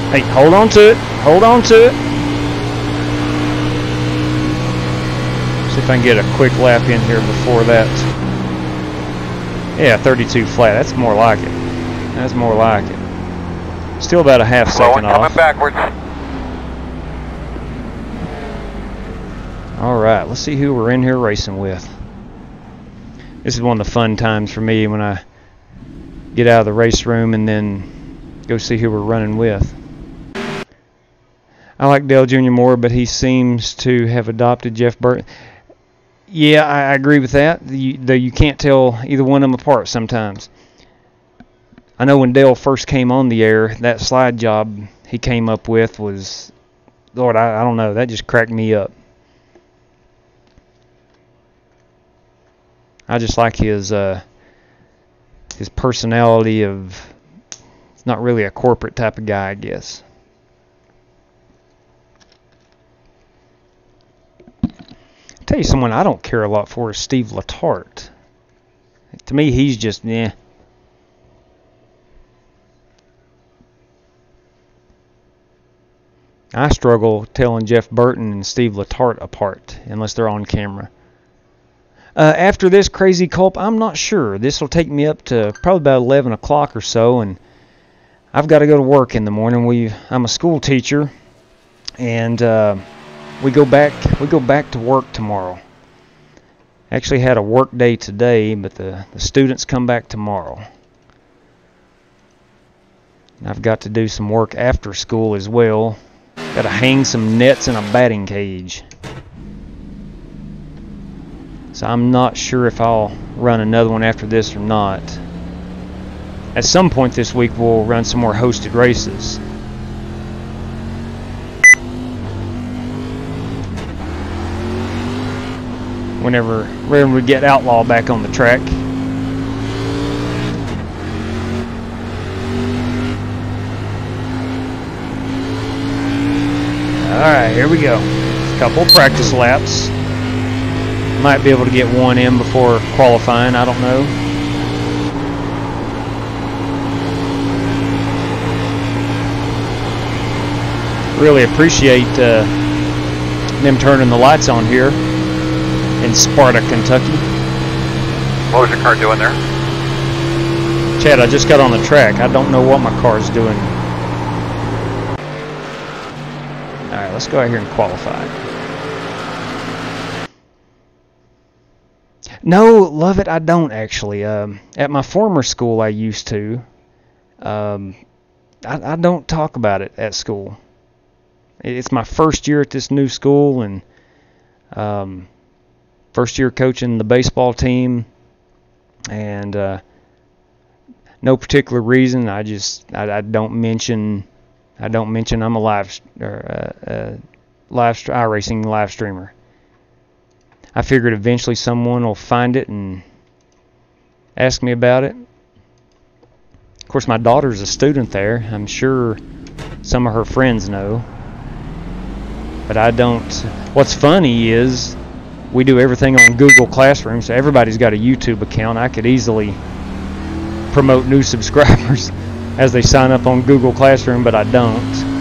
S1: Hey, hold on to it. Hold on to it. See if I can get a quick lap in here before that. Yeah, 32 flat. That's more like it. That's more like it. Still about a half second off.
S2: Coming backwards.
S1: Alright, let's see who we're in here racing with. This is one of the fun times for me when I get out of the race room and then go see who we're running with. I like Dale Jr. more, but he seems to have adopted Jeff Burton. Yeah, I agree with that. You can't tell either one of them apart sometimes. I know when Dale first came on the air, that slide job he came up with was, Lord, I don't know, that just cracked me up. I just like his personality of, he's not really a corporate type of guy, I guess. I'll tell you someone I don't care a lot for is Steve Letarte. To me, he's just, eh. I struggle telling Jeff Burton and Steve Letarte apart unless they're on camera. After this crazy culp, I'm not sure. This will take me up to probably about 11 o'clock or so, and I've got to go to work in the morning. I'm a school teacher, and we go back to work tomorrow. Actually had a work day today, but the students come back tomorrow. I've got to do some work after school as well. Got to hang some nets in a batting cage. So I'm not sure if I'll run another one after this or not. At some point this week we'll run some more hosted races. Whenever we get Outlaw back on the track. Alright, here we go. A couple practice laps. Might be able to get one in before qualifying, I don't know. Really appreciate them turning the lights on here in Sparta, Kentucky.
S2: What was your car doing there?
S1: Chad, I just got on the track. I don't know what my car's doing. Alright, let's go out here and qualify. No, love it, I don't actually. At my former school I used to. I don't talk about it at school. It's my first year at this new school, and first year coaching the baseball team, and no particular reason. I don't mention I'm a live iRacing live streamer. I figured eventually someone will find it and ask me about it. Of course, my daughter's a student there. I'm sure some of her friends know. But I don't. What's funny is we do everything on Google Classroom, so everybody's got a YouTube account. I could easily promote new subscribers as they sign up on Google Classroom, but I don't.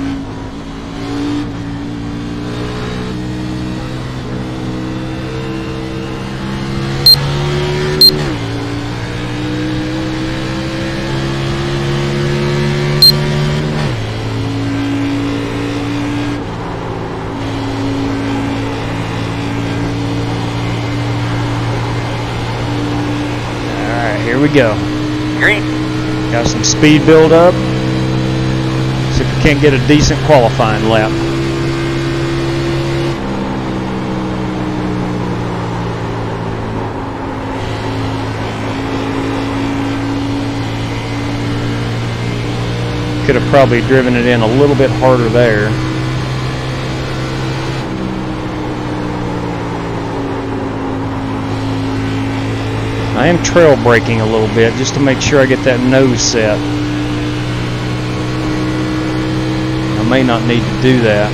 S1: Here we go.
S2: Green.
S1: Got some speed build up. See if we can't get a decent qualifying lap. Could have probably driven it in a little bit harder there. I am trail braking a little bit just to make sure I get that nose set. I may not need to do that.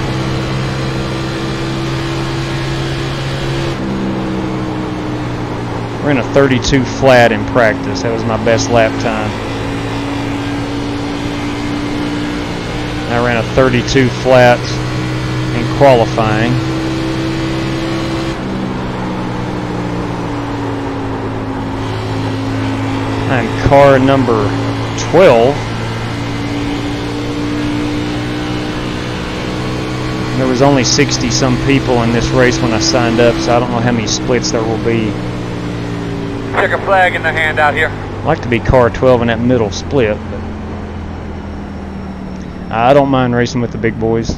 S1: We're in a 32 flat in practice. That was my best lap time. I ran a 32 flat in qualifying. I'm car number 12. There was only 60 some people in this race when I signed up, so I don't know how many splits there will be.
S2: Check a flag in the hand out here.
S1: I'd like to be car 12 in that middle split, but I don't mind racing with the big boys.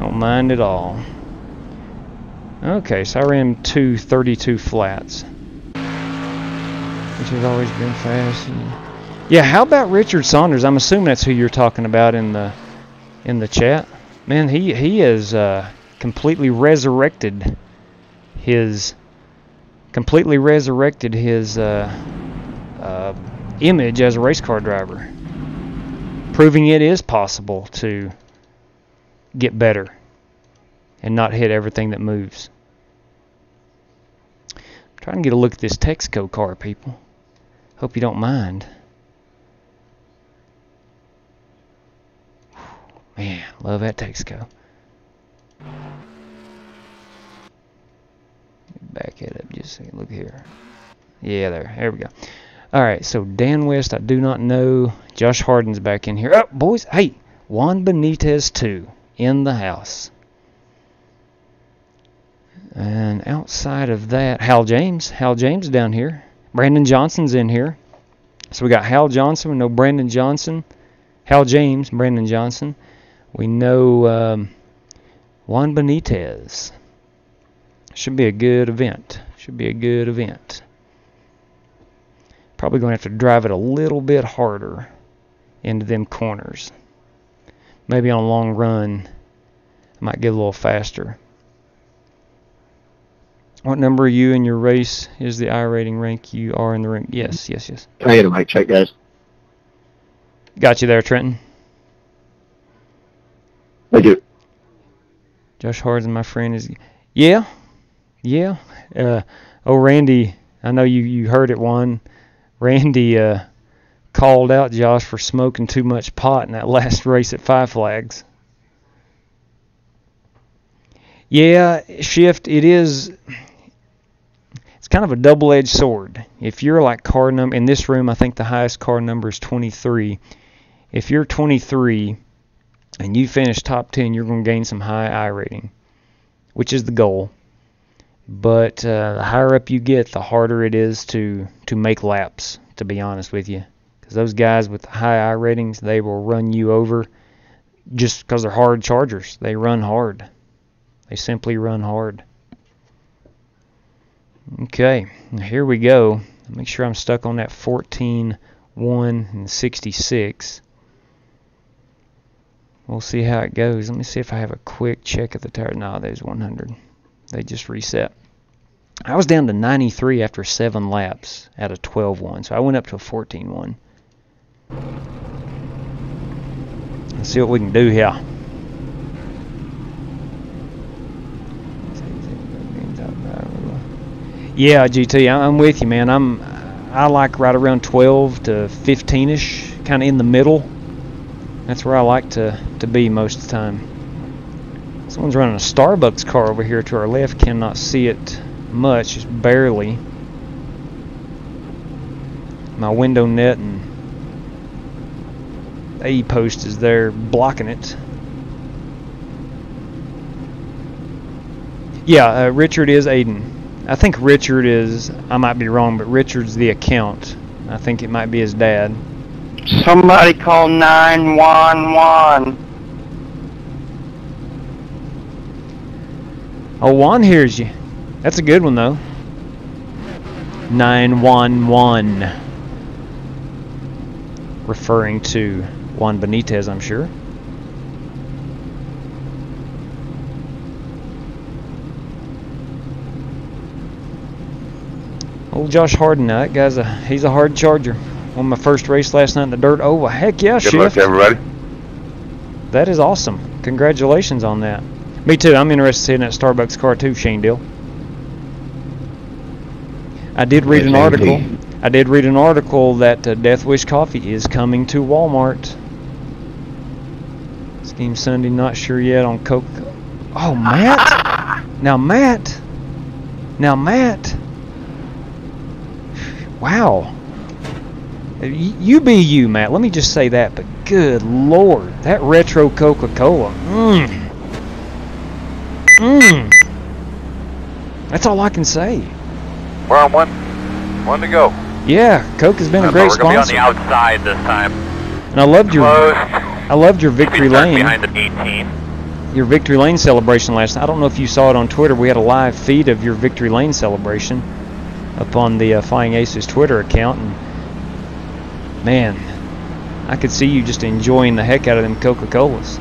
S1: Don't mind at all. Okay, so I ran 2:32 flats, which has always been fast. Yeah, how about Richard Saunders? I'm assuming that's who you're talking about in the chat. Man, he has completely resurrected his image as a race car driver, proving it is possible to get better and not hit everything that moves. I'm trying to get a look at this Texaco car, people. Hope you don't mind. Man, love that Texaco. Back it up just a second. Look here. Yeah, there we go. Alright, so Dan West, I do not know. Josh Harden's back in here. Oh, boys, hey, Juan Benitez 2 in the house. And outside of that, Hal James down here. Brandon Johnson's in here. So we got Hal Johnson, we know Brandon Johnson. Hal James, Brandon Johnson. We know Juan Benitez. Should be a good event. Probably going to have to drive it a little bit harder into them corners. Maybe on a long run, I might get a little faster. What number are you in your race? Is the iRating rank you are in the ring? Yes.
S8: Can I get a mic check, guys?
S1: Got you there, Trenton.
S8: Thank you.
S1: Josh Harden, my friend, is... Yeah. Randy, I know you heard it, one. Randy called out Josh for smoking too much pot in that last race at Five Flags. Yeah, Shift, it is... It's kind of a double-edged sword. If you're like car number... In this room, I think the highest car number is 23. If you're 23... and you finish top 10, you're going to gain some high I rating, which is the goal. But the higher up you get, the harder it is to make laps, to be honest with you. Because those guys with the high I ratings, they will run you over just because they're hard chargers. They run hard. They simply run hard. Okay, here we go. Make sure I'm stuck on that 14, 1, and 66. We'll see how it goes. Let me see if I have a quick check of the tire. No, there's 100. They just reset. I was down to 93 after 7 laps at a 12-1, so I went up to a 14-1. Let's see what we can do here. Yeah, GT, I'm with you, man. I like right around 12 to 15-ish, kind of in the middle. That's where I like to be most of the time. Someone's running a Starbucks car over here to our left. Cannot see it much, just barely. My window net and A post is there blocking it. Yeah, Richard is Aiden. I think Richard is, I might be wrong, but Richard's the account. I think it might be his dad.
S3: Somebody call 911.
S1: Oh, Juan hears you. That's a good one, though. 911. Referring to Juan Benitez, I'm sure. Old Josh Harden, now that guy's he's a hard charger. Won my first race last night in the dirt. Oh, heck yeah, Shift.
S2: Good luck, everybody.
S1: That is awesome. Congratulations on that. Me too. I'm interested in that Starbucks car too, Shane Dill. I did read an article. That Death Wish Coffee is coming to Walmart. Scheme Sunday, not sure yet on Coke. Oh, Matt. Now, Matt. Wow. You be you, Matt. Let me just say that, but good Lord, that retro Coca-Cola. That's all I can say.
S2: We're on one to go.
S1: Yeah, Coke has been a great sponsor.
S2: We're going to be on the outside this time.
S1: And I loved your victory lane.
S2: Behind the 18.
S1: your Victory Lane celebration last night. I don't know if you saw it on Twitter. We had a live feed of your Victory Lane celebration up on the Flying Aces Twitter account, and man, I could see you just enjoying the heck out of them Coca-Colas.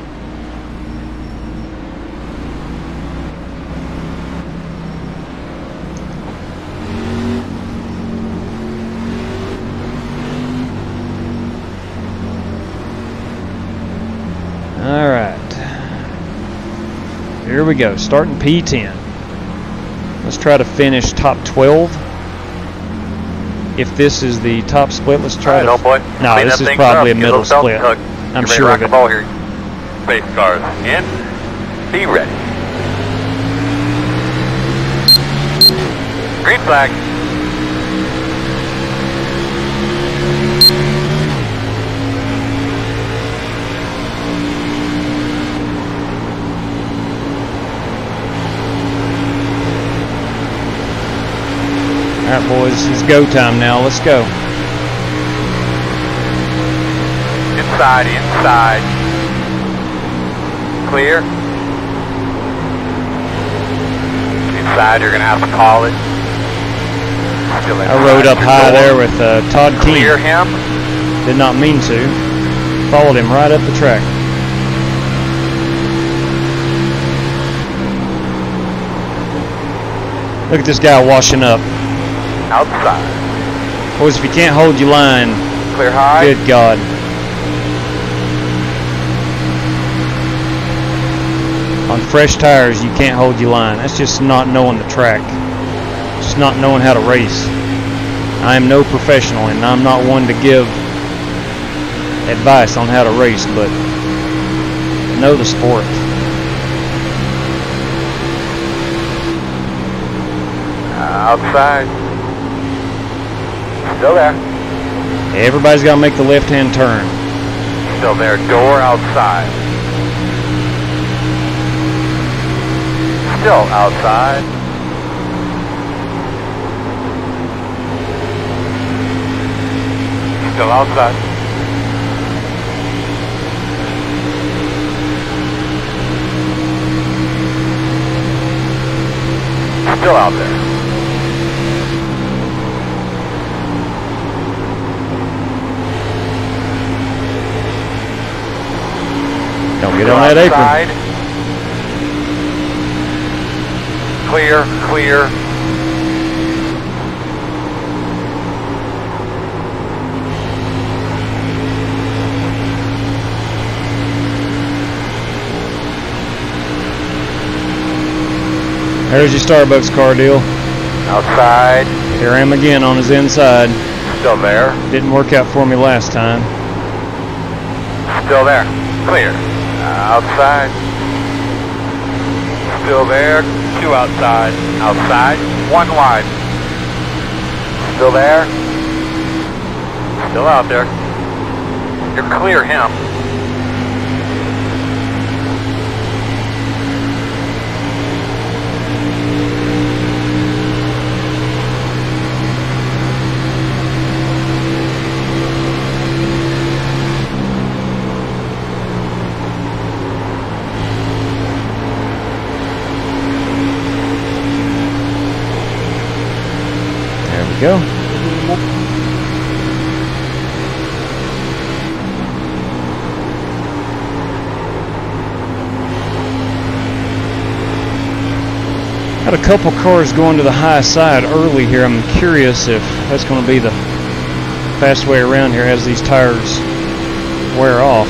S1: All right. Here we go, starting P10. Let's try to finish top 12. If this is the top split, let's try to...
S2: boy.
S1: No, this is probably a middle split. I'm sure of it.
S2: Ball here. Space cars in. Be ready. Green flag.
S1: All right, boys, it's go time now. Let's go.
S2: Inside, inside. Clear. Inside, you're going to have to call it. Still
S1: I rode up high there with Todd King.
S2: Clear him.
S1: Did not mean to. Followed him right up the track. Look at this guy washing up.
S2: Outside.
S1: Boys, if you can't hold your line,
S2: Clear high.
S1: good God. On fresh tires, you can't hold your line. That's just not knowing the track. Just not knowing how to race. I am no professional, and I'm not one to give advice on how to race, but I know the sport.
S2: Outside. Still there.
S1: Everybody's got to make the left-hand turn.
S2: Still there. Door outside. Still outside. Still outside. Still out there.
S1: Don't get on that apron.
S2: Clear, clear.
S1: There's your Starbucks car deal.
S2: Outside.
S1: Here I am again on his inside.
S2: Still there.
S1: Didn't work out for me last time.
S2: Still there. Clear. Outside. Still there. Two outside. Outside. One wide. Still there. Still out there. You're clear him.
S1: Go. Got a couple cars going to the high side early here. I'm curious if that's going to be the fast way around here as these tires wear off.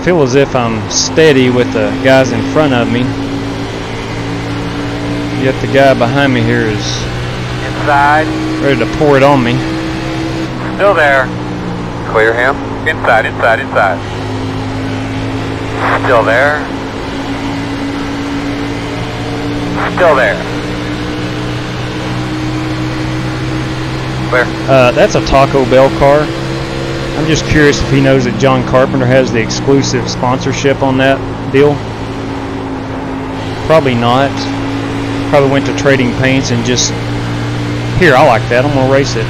S1: Feel as if I'm steady with the guys in front of me, yet the guy behind me here is
S2: inside,
S1: ready to pour it on me.
S2: Still there. Clear him. Inside, inside, inside. Still there. Still there. Clear.
S1: That's a Taco Bell car. I'm just curious if he knows that John Carpenter has the exclusive sponsorship on that deal. Probably not. Probably went to Trading Paints and just, here, I like that, I'm gonna race it.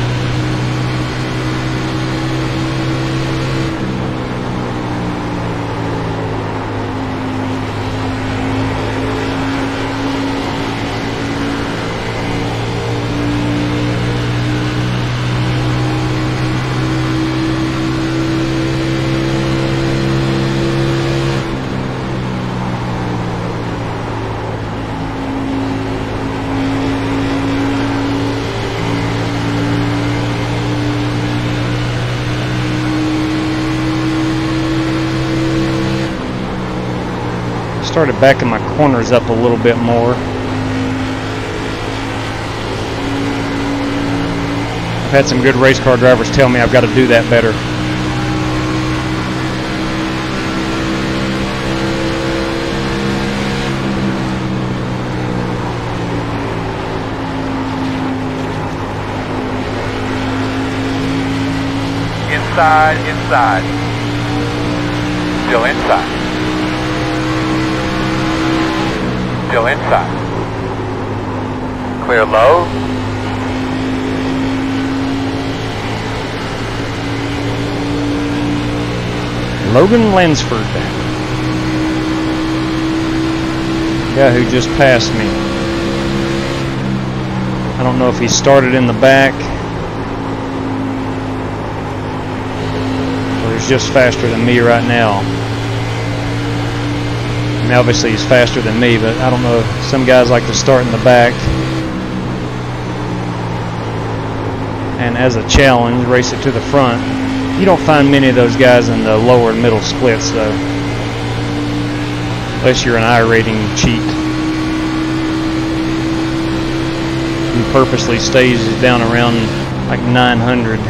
S1: Started backing my corners up a little bit more. I've had some good race car drivers tell me I've got to do that better.
S2: Inside, inside. Still inside. Still inside. Clear low.
S1: Logan Lansford. Guy who just passed me. I don't know if he started in the back or is just faster than me right now. I mean, obviously he's faster than me, but I don't know. Some guys like to start in the back and as a challenge race it to the front. You don't find many of those guys in the lower and middle splits though, unless you're an iRacing cheat who purposely stays down around like 900.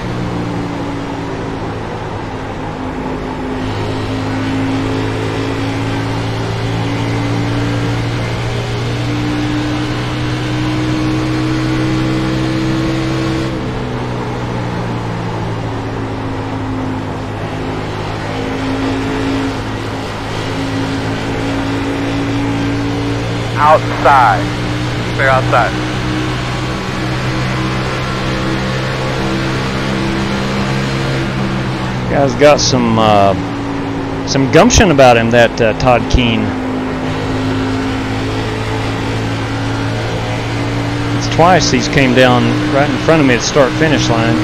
S2: Outside. Clear outside.
S1: Guy's got some gumption about him, that Todd Keene. It's twice he's came down right in front of me at the start-finish line.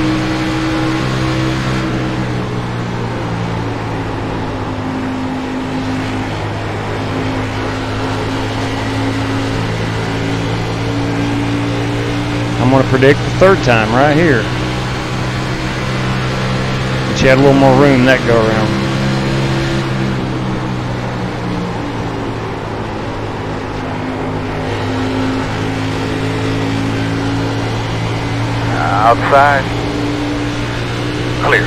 S1: I'm going to predict the third time right here. But you had a little more room that go around.
S2: Outside. Clear.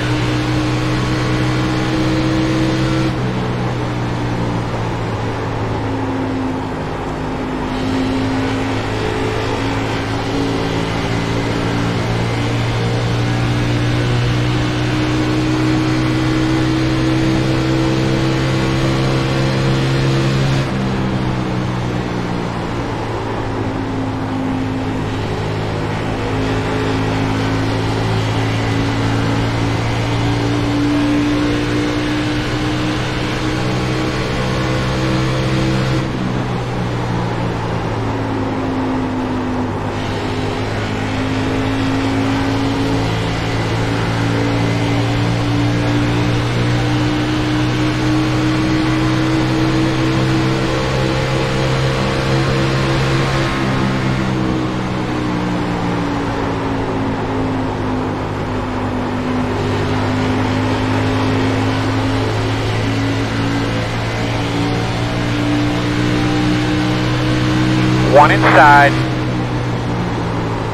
S2: One inside.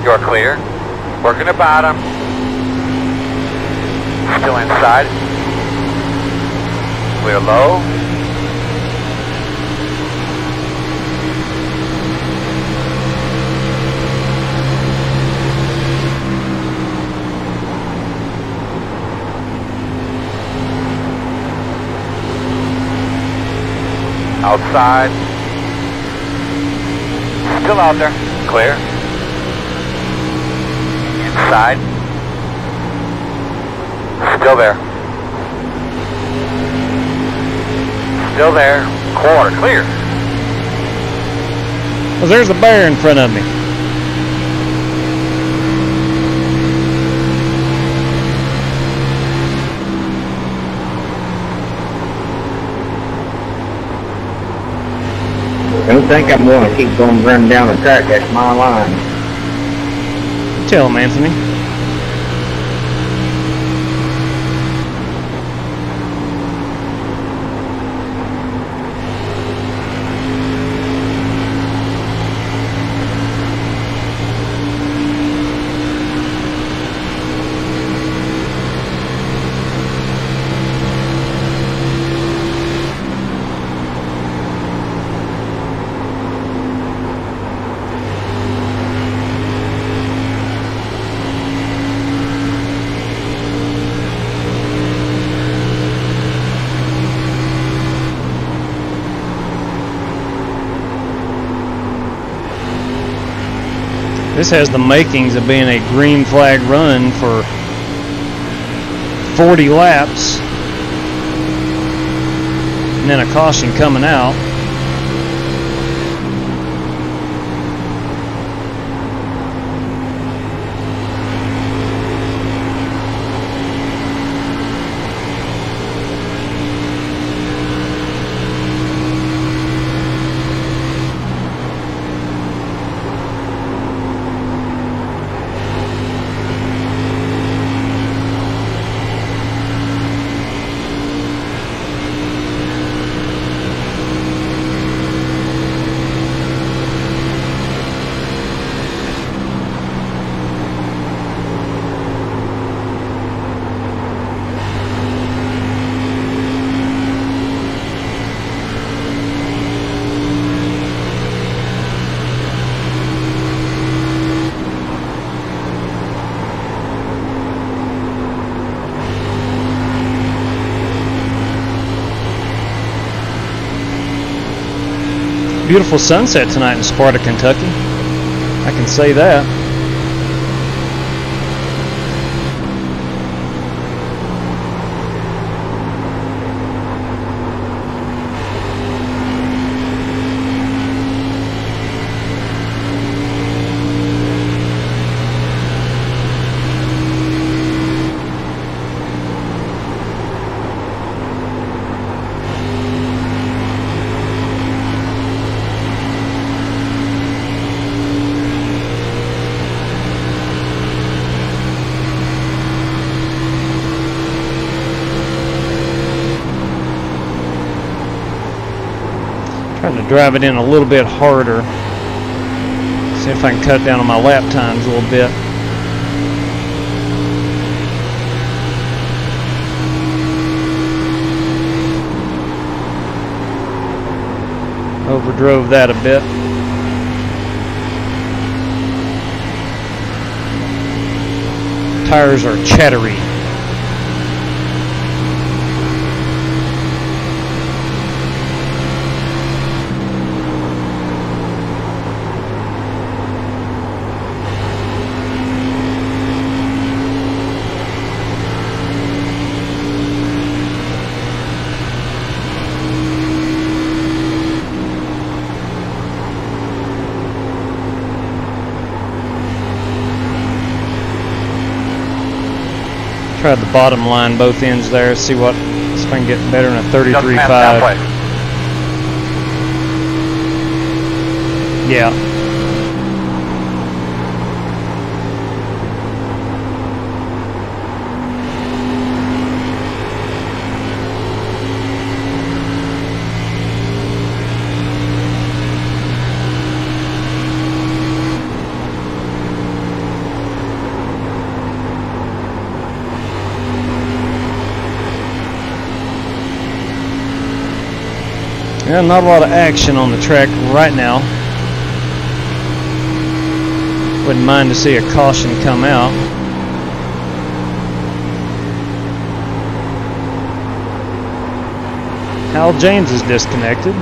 S2: You're clear. Working the bottom. Still inside. Clear low. Outside. Still out there. Clear. Inside. Still there. Still there. Quarter. Clear.
S1: Well, there's a bear in front of me.
S4: Don't think I'm going to keep going running down the track. That's my line.
S1: Tell him, Anthony. This has the makings of being a green flag run for 40 laps. And then a caution coming out. Beautiful sunset tonight in Sparta, Kentucky. I can say that. Trying to drive it in a little bit harder. See if I can cut down on my lap times a little bit. Overdrove that a bit. Tires are chattery. Try the bottom line, both ends there. See what if I can get better than a 33.5. Yeah. Well, not a lot of action on the track right now. Wouldn't mind to see a caution come out. Hal James is disconnected.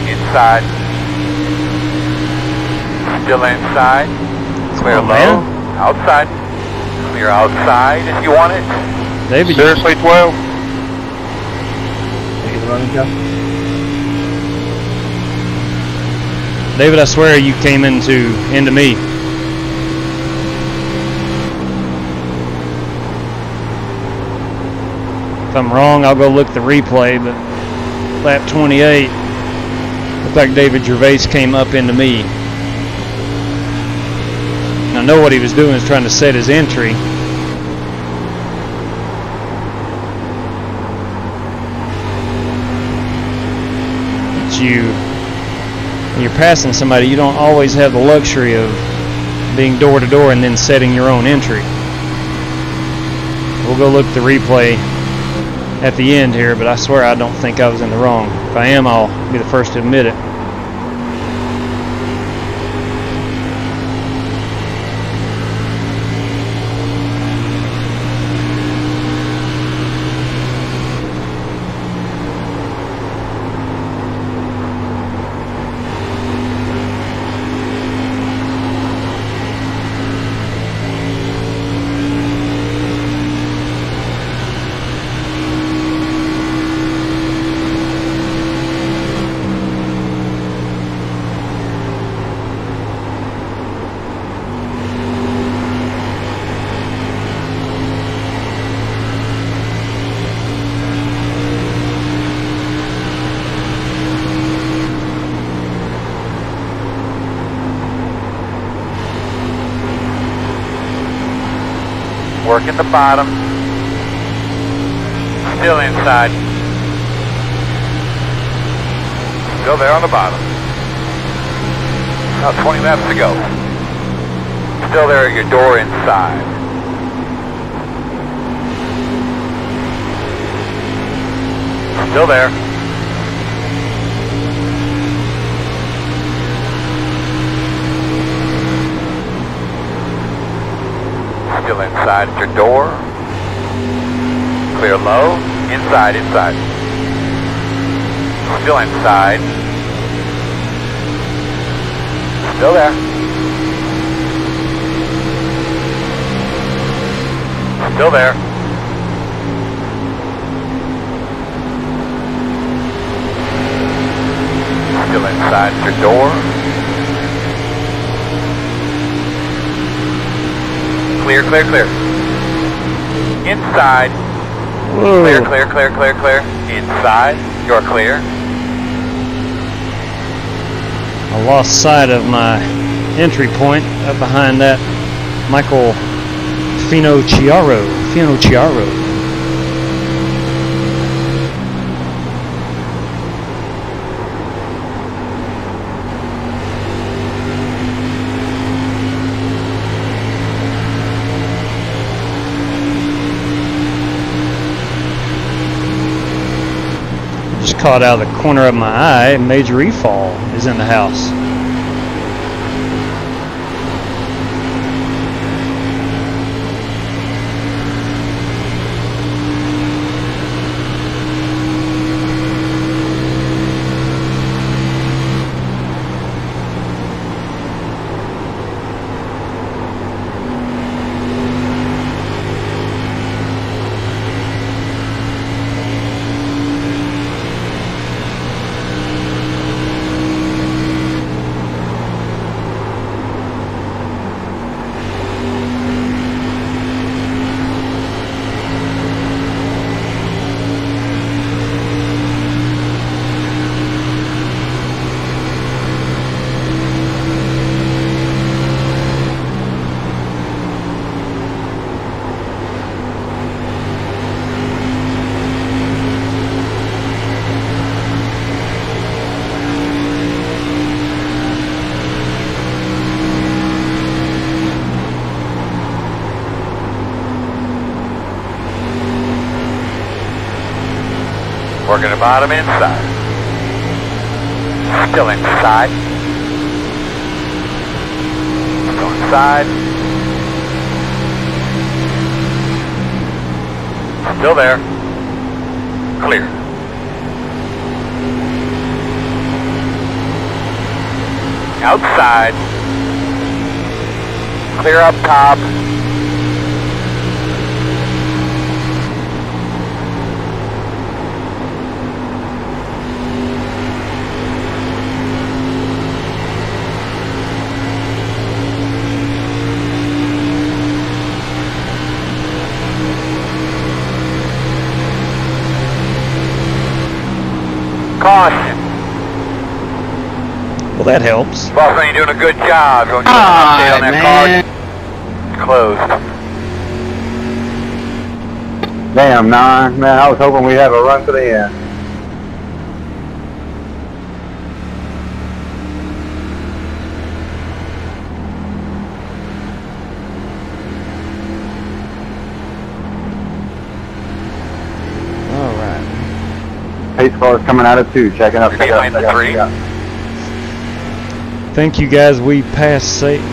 S2: Inside. Still inside. Clear
S1: on,
S2: low.
S1: man.
S2: Outside. Clear outside if you want it.
S1: David,
S2: Seriously, 12.
S1: David, I swear you came into me. If I'm wrong, I'll go look the replay, but lap 28, looked like David Gervais came up into me. And I know what he was doing is trying to set his entry. But when you're passing somebody, you don't always have the luxury of being door to door and then setting your own entry. We'll go look at the replay at the end here, but I swear I don't think I was in the wrong. If I am, I'll be the first to admit it.
S2: Working the bottom. Still inside. Still there on the bottom. About 20 laps to go. Still there at your door inside. Still there. Still inside at your door. Clear low. Inside, inside. Still inside. Still there. Still there. Still inside at your door. Clear, clear, clear. Inside.
S1: Whoa.
S2: Clear, clear, clear, clear, clear. Inside. You're clear.
S1: I lost sight of my entry point up behind that Michael Finocchiaro. Just caught out of the corner of my eye, Major E-Fall is in the house.
S2: Working the bottom inside. Still inside. Still inside. Still there. Clear. Outside. Clear up top. Caution.
S1: Well, that helps.
S2: Boston, you're doing a good job. Going to do an update on that car. Closed.
S4: Damn, man, I was hoping we'd have a run to the end.
S1: All right.
S4: Pace cars coming out of 2, checking up.
S2: You're behind the 3.
S1: Thank you guys. We passed Satan.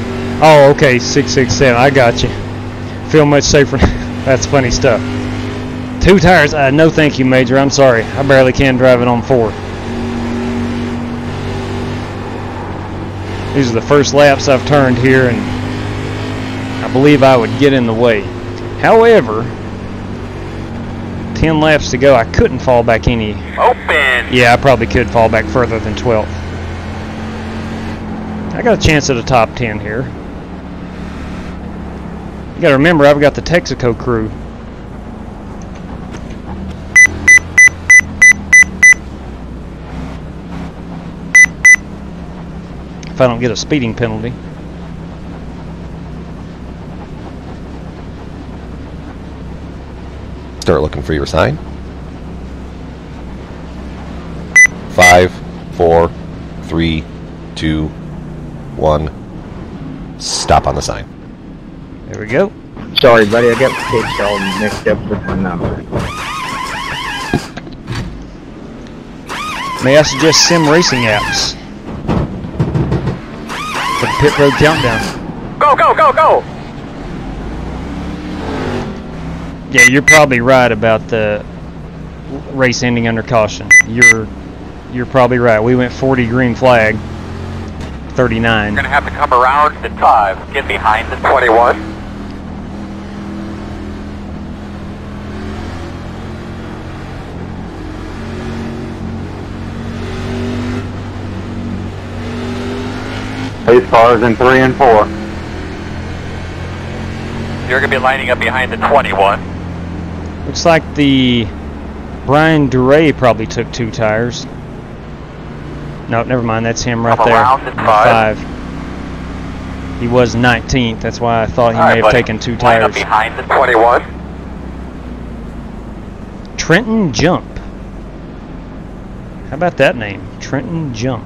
S1: Oh, okay, 667. I got you. Feel much safer. That's funny stuff. 2 tires. No, thank you, Major. I'm sorry. I barely can drive it on 4. These are the first laps I've turned here, and I believe I would get in the way. However, 10 laps to go. I couldn't fall back any.
S2: Open.
S1: Yeah, I probably could fall back further than 12th. I got a chance at a top 10 here. You gotta remember, I've got the Texaco crew. If I don't get a speeding penalty.
S5: Start looking for your sign. 5, 4, 3, 2, 1. Stop on the sign.
S1: There we go.
S6: Sorry, buddy, I got pitched all mixed up with my number.
S1: May I suggest sim racing apps for the pit road countdown?
S2: Go, go, go, go!
S1: Yeah, you're probably right about the race ending under caution. You're probably right. We went 40 green flag, 39.
S2: You're going to have to come around at 5. Get behind the 21.
S4: Pace cars in 3 and 4.
S2: You're going to be lining up behind the 21.
S1: Looks like the Brian Duray probably took 2 tires. No, never mind. That's him right
S2: Come
S1: there.
S2: around at 5.
S1: He was 19th. That's why I thought he
S2: All right,
S1: may have
S2: buddy.
S1: taken 2
S2: Line up
S1: tires.
S2: behind the 21.
S1: Trenton Jump. How about that name? Trenton Jump.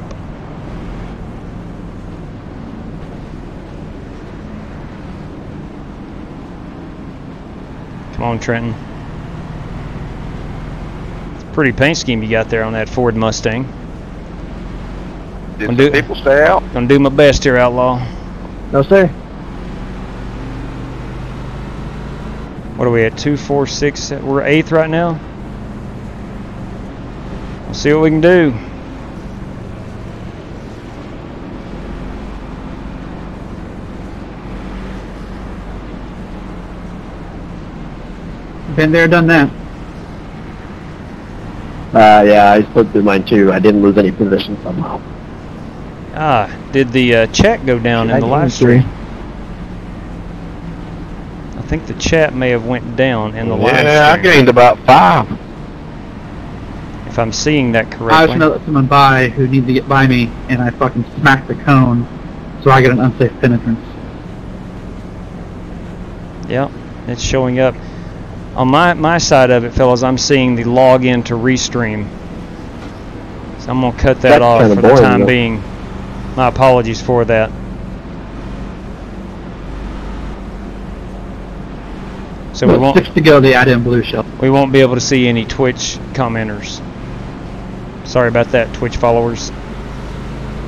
S1: Come on, Trenton. It's a pretty paint scheme you got there on that Ford Mustang.
S6: Did the people stay out?
S1: Gonna do my best here, Outlaw.
S6: No, sir.
S1: What are we at? 2, 4, 6, 7. We're 8th right now. We'll see what we can do.
S9: Been there, done that.
S8: Yeah, I slipped through mine too. I didn't lose any position somehow.
S1: Ah, did the chat go down in the live stream? I think the chat may have went down in the live stream.
S7: Yeah, I gained about 5.
S1: If I'm seeing that
S9: I was
S1: correctly.
S9: trying to let someone by who needed to get by me, and I fucking smacked the cone, so I get an unsafe penetrance.
S1: Yep, it's showing up. On my side of it, fellas, I'm seeing the login to Restream. So I'm going to cut that
S8: That's
S1: off
S8: kinda
S1: for the
S8: boring,
S1: time
S8: though.
S1: being. My apologies for that. So we
S9: Well,
S1: won't
S9: 6 to go, the add-in blue shell.
S1: be able to see any Twitch commenters. Sorry about that, Twitch followers.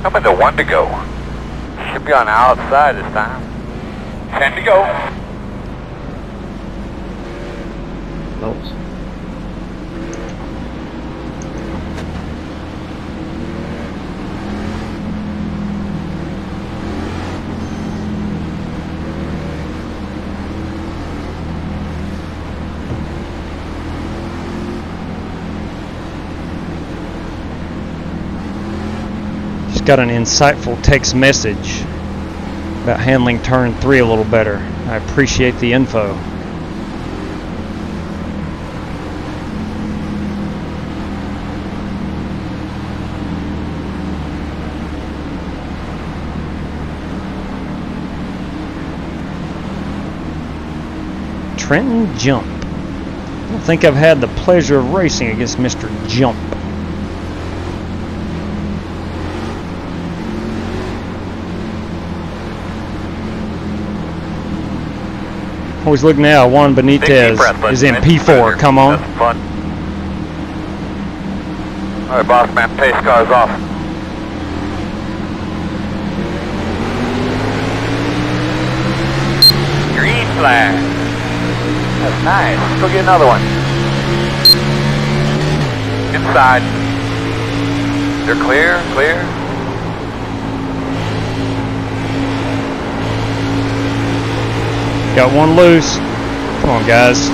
S2: Coming to 1 to go. Should be on the outside this time. 10 to go.
S8: Notes.
S1: Just got an insightful text message about handling turn 3 a little better. I appreciate the info. Trenton Jump. I don't think I've had the pleasure of racing against Mr. Jump. Always look now, Juan Benitez is in P4. Come on.
S2: That's fun. All right, boss man, pace car's off. Green flag. That's nice. Let's go get another one. Inside. They're clear, clear.
S1: Got one loose. Come on, guys.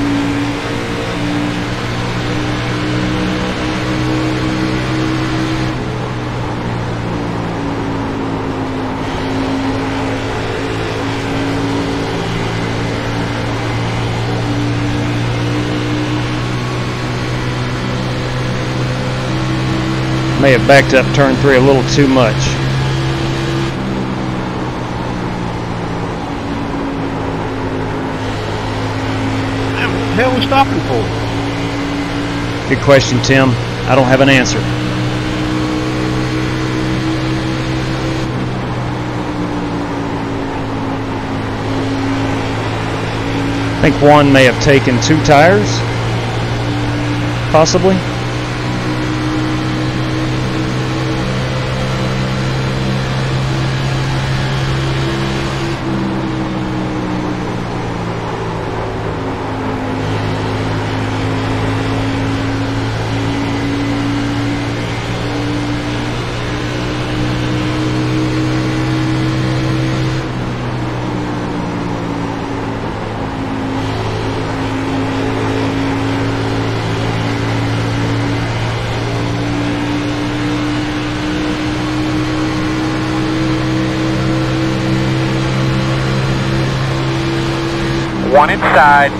S1: May have backed up turn 3 a little too much.
S8: What the hell are we stopping for?
S1: Good question, Tim. I don't have an answer. I think Juan may have taken 2 tires, possibly.
S2: One inside.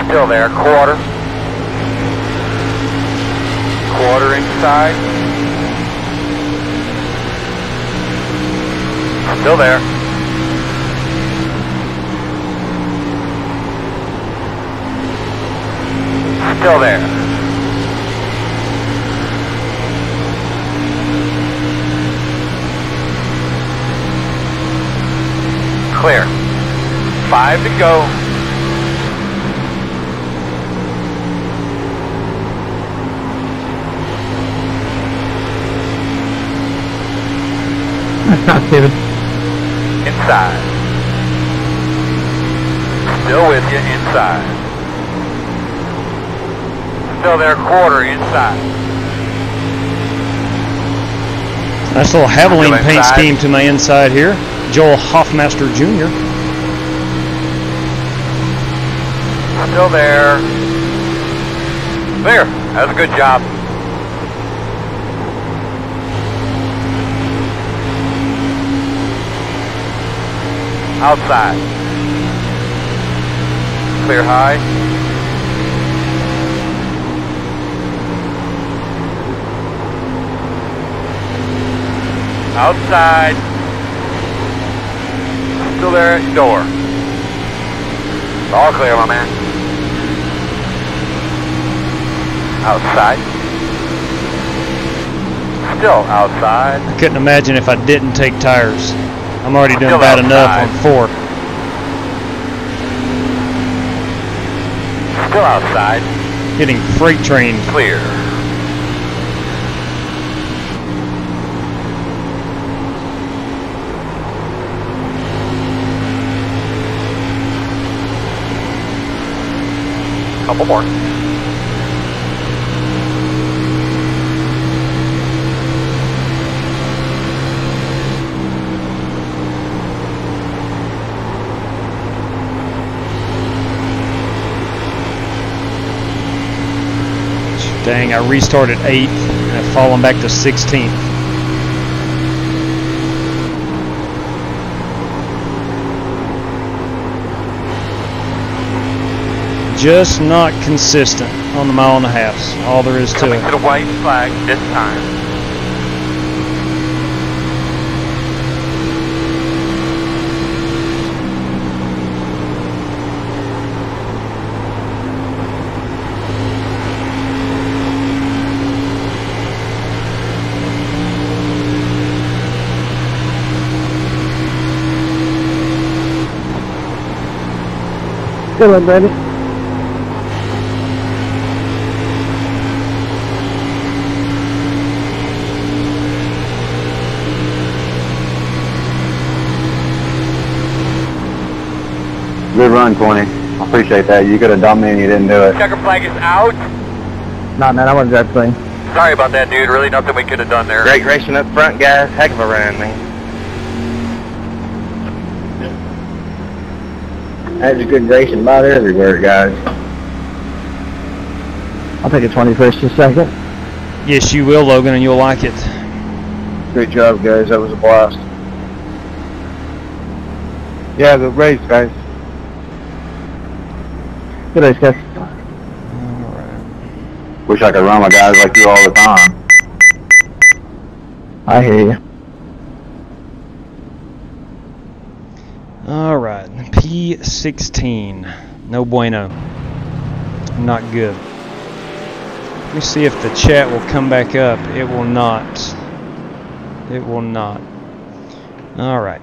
S2: Still there, quarter. Quarter inside. Still there. Still there. Clear. 5 to go.
S9: Nice pass, David.
S2: Inside. Still with you, inside. Still there, quarter inside.
S1: Nice little Havoline
S2: Still
S1: paint
S2: inside.
S1: scheme to my inside here. Joel Hoffmaster Jr.
S2: Still there. There. That was a good job. Outside. Clear high. Outside. Still there at door. All clear, my man. Outside. Still outside.
S1: I couldn't imagine if I didn't take tires. I'm already doing
S2: Still
S1: bad enough
S2: outside.
S1: on 4.
S2: Still outside.
S1: Getting freight trained.
S2: Clear. Couple more.
S1: Dang, I restarted 8th and I've fallen back to 16th. Just not consistent on the mile and a halfs. All there is to
S2: Coming
S1: it.
S2: to the white flag this time.
S4: Good one, Brandon.
S7: Good run, 20. I appreciate that. You could have done me and you didn't do it.
S2: Checker flag is out.
S4: Nah, man, I wasn't that thing.
S2: Sorry about that, dude. Really nothing we could have done there.
S3: Great racing up front, guys. Heck of a run, man.
S8: That's a good racing about everywhere, guys.
S4: I'll take a 21st a second.
S1: Yes, you will, Logan, and you'll like it.
S7: Great job, guys. That was a blast. Yeah, good race, guys.
S4: Good race, guys.
S7: Wish I could run my guys like you all the time.
S4: I hear you.
S1: All right, P16. No bueno. Not good. Let me see if the chat will come back up. It will not. It will not. All right.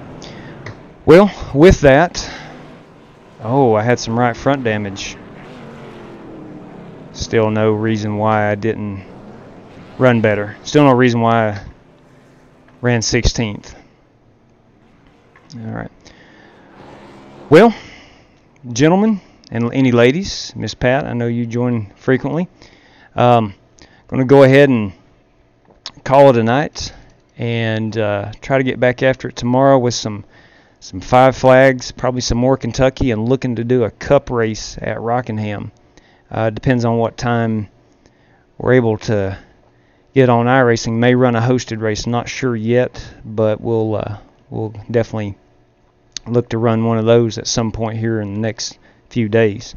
S1: Well, with that, oh, I had some right front damage. Still no reason why I didn't run better. Still no reason why I ran 16th. All right. Well, gentlemen and any ladies, Miss Pat, I know you join frequently. Going to go ahead and call it a night and try to get back after it tomorrow with some 5 flags, probably some more Kentucky, and looking to do a cup race at Rockingham. Depends on what time we're able to get on iRacing. May run a hosted race, not sure yet, but we'll definitely look to run one of those at some point here in the next few days.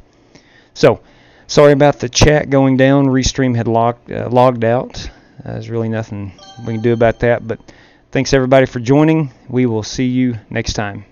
S1: So, sorry about the chat going down. Restream had logged out. There's really nothing we can do about that, but thanks everybody for joining. We will see you next time.